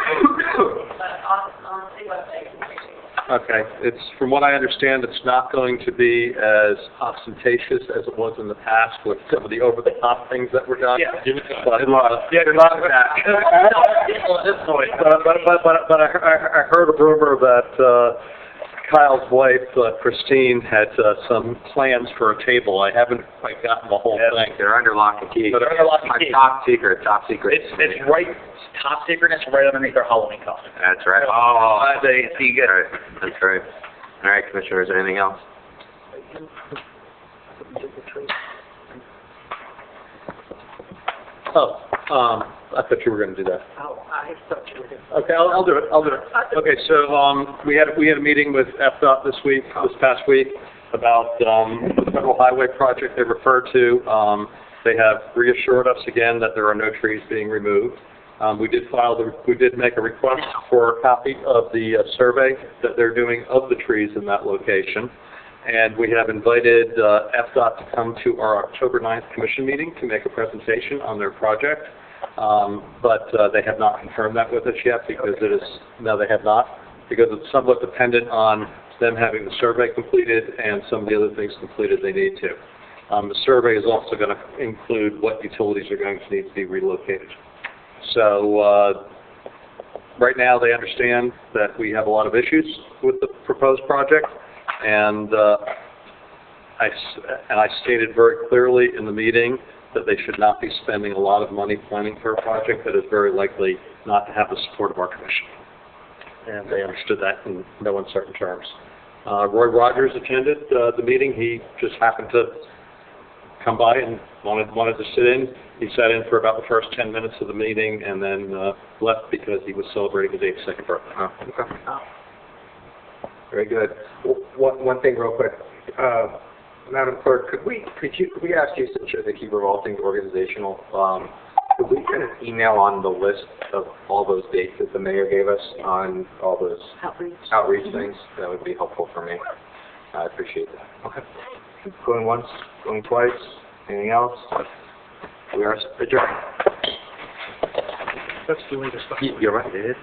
Okay. From what I understand, it's not going to be as ostentatious as it was in the past with some of the over-the-top things that were done. Yeah. Good luck with that. But I heard a rumor that Kyle's wife, Christine, had some plans for a table. I haven't quite gotten the whole thing. They're under lock and key. But they're under lock and key. Top secret. It's right, top secret, it's right underneath our Halloween costume. That's right. Oh, see, good. That's right. All right, commissioners, anything else? I thought you were going to do that. Oh, I thought you were going to. Okay, I'll do it. Okay, so we had a meeting with FDOT this past week about the federal highway project they referred to. They have reassured us again that there are no trees being removed. We did make a request for a copy of the survey that they're doing of the trees in that location. And we have invited FDOT to come to our October 9th commission meeting to make a presentation on their project. But they have not confirmed that with us yet because no, they have not, because it's somewhat dependent on them having the survey completed and some of the other things completed they need to. The survey is also going to include what utilities are going to need to be relocated. So right now they understand that we have a lot of issues with the proposed project, and I stated very clearly in the meeting that they should not be spending a lot of money planning for a project that is very likely not to have the support of our commission. And they understood that in no uncertain terms. Roy Rogers attended the meeting. He just happened to come by and wanted to sit in. He sat in for about the first 10 minutes of the meeting and then left because he was celebrating his 82nd birthday. Oh, okay. Very good. One thing real quick. Madam Clerk, could we ask you, since you're the keeper of all things organizational, could we kind of email on the list of all those dates that the mayor gave us on all those outreach things? That would be helpful for me. I appreciate that. Okay. Going once, going twice. Anything else? We are adjourned. That's the latest. You're right, it is.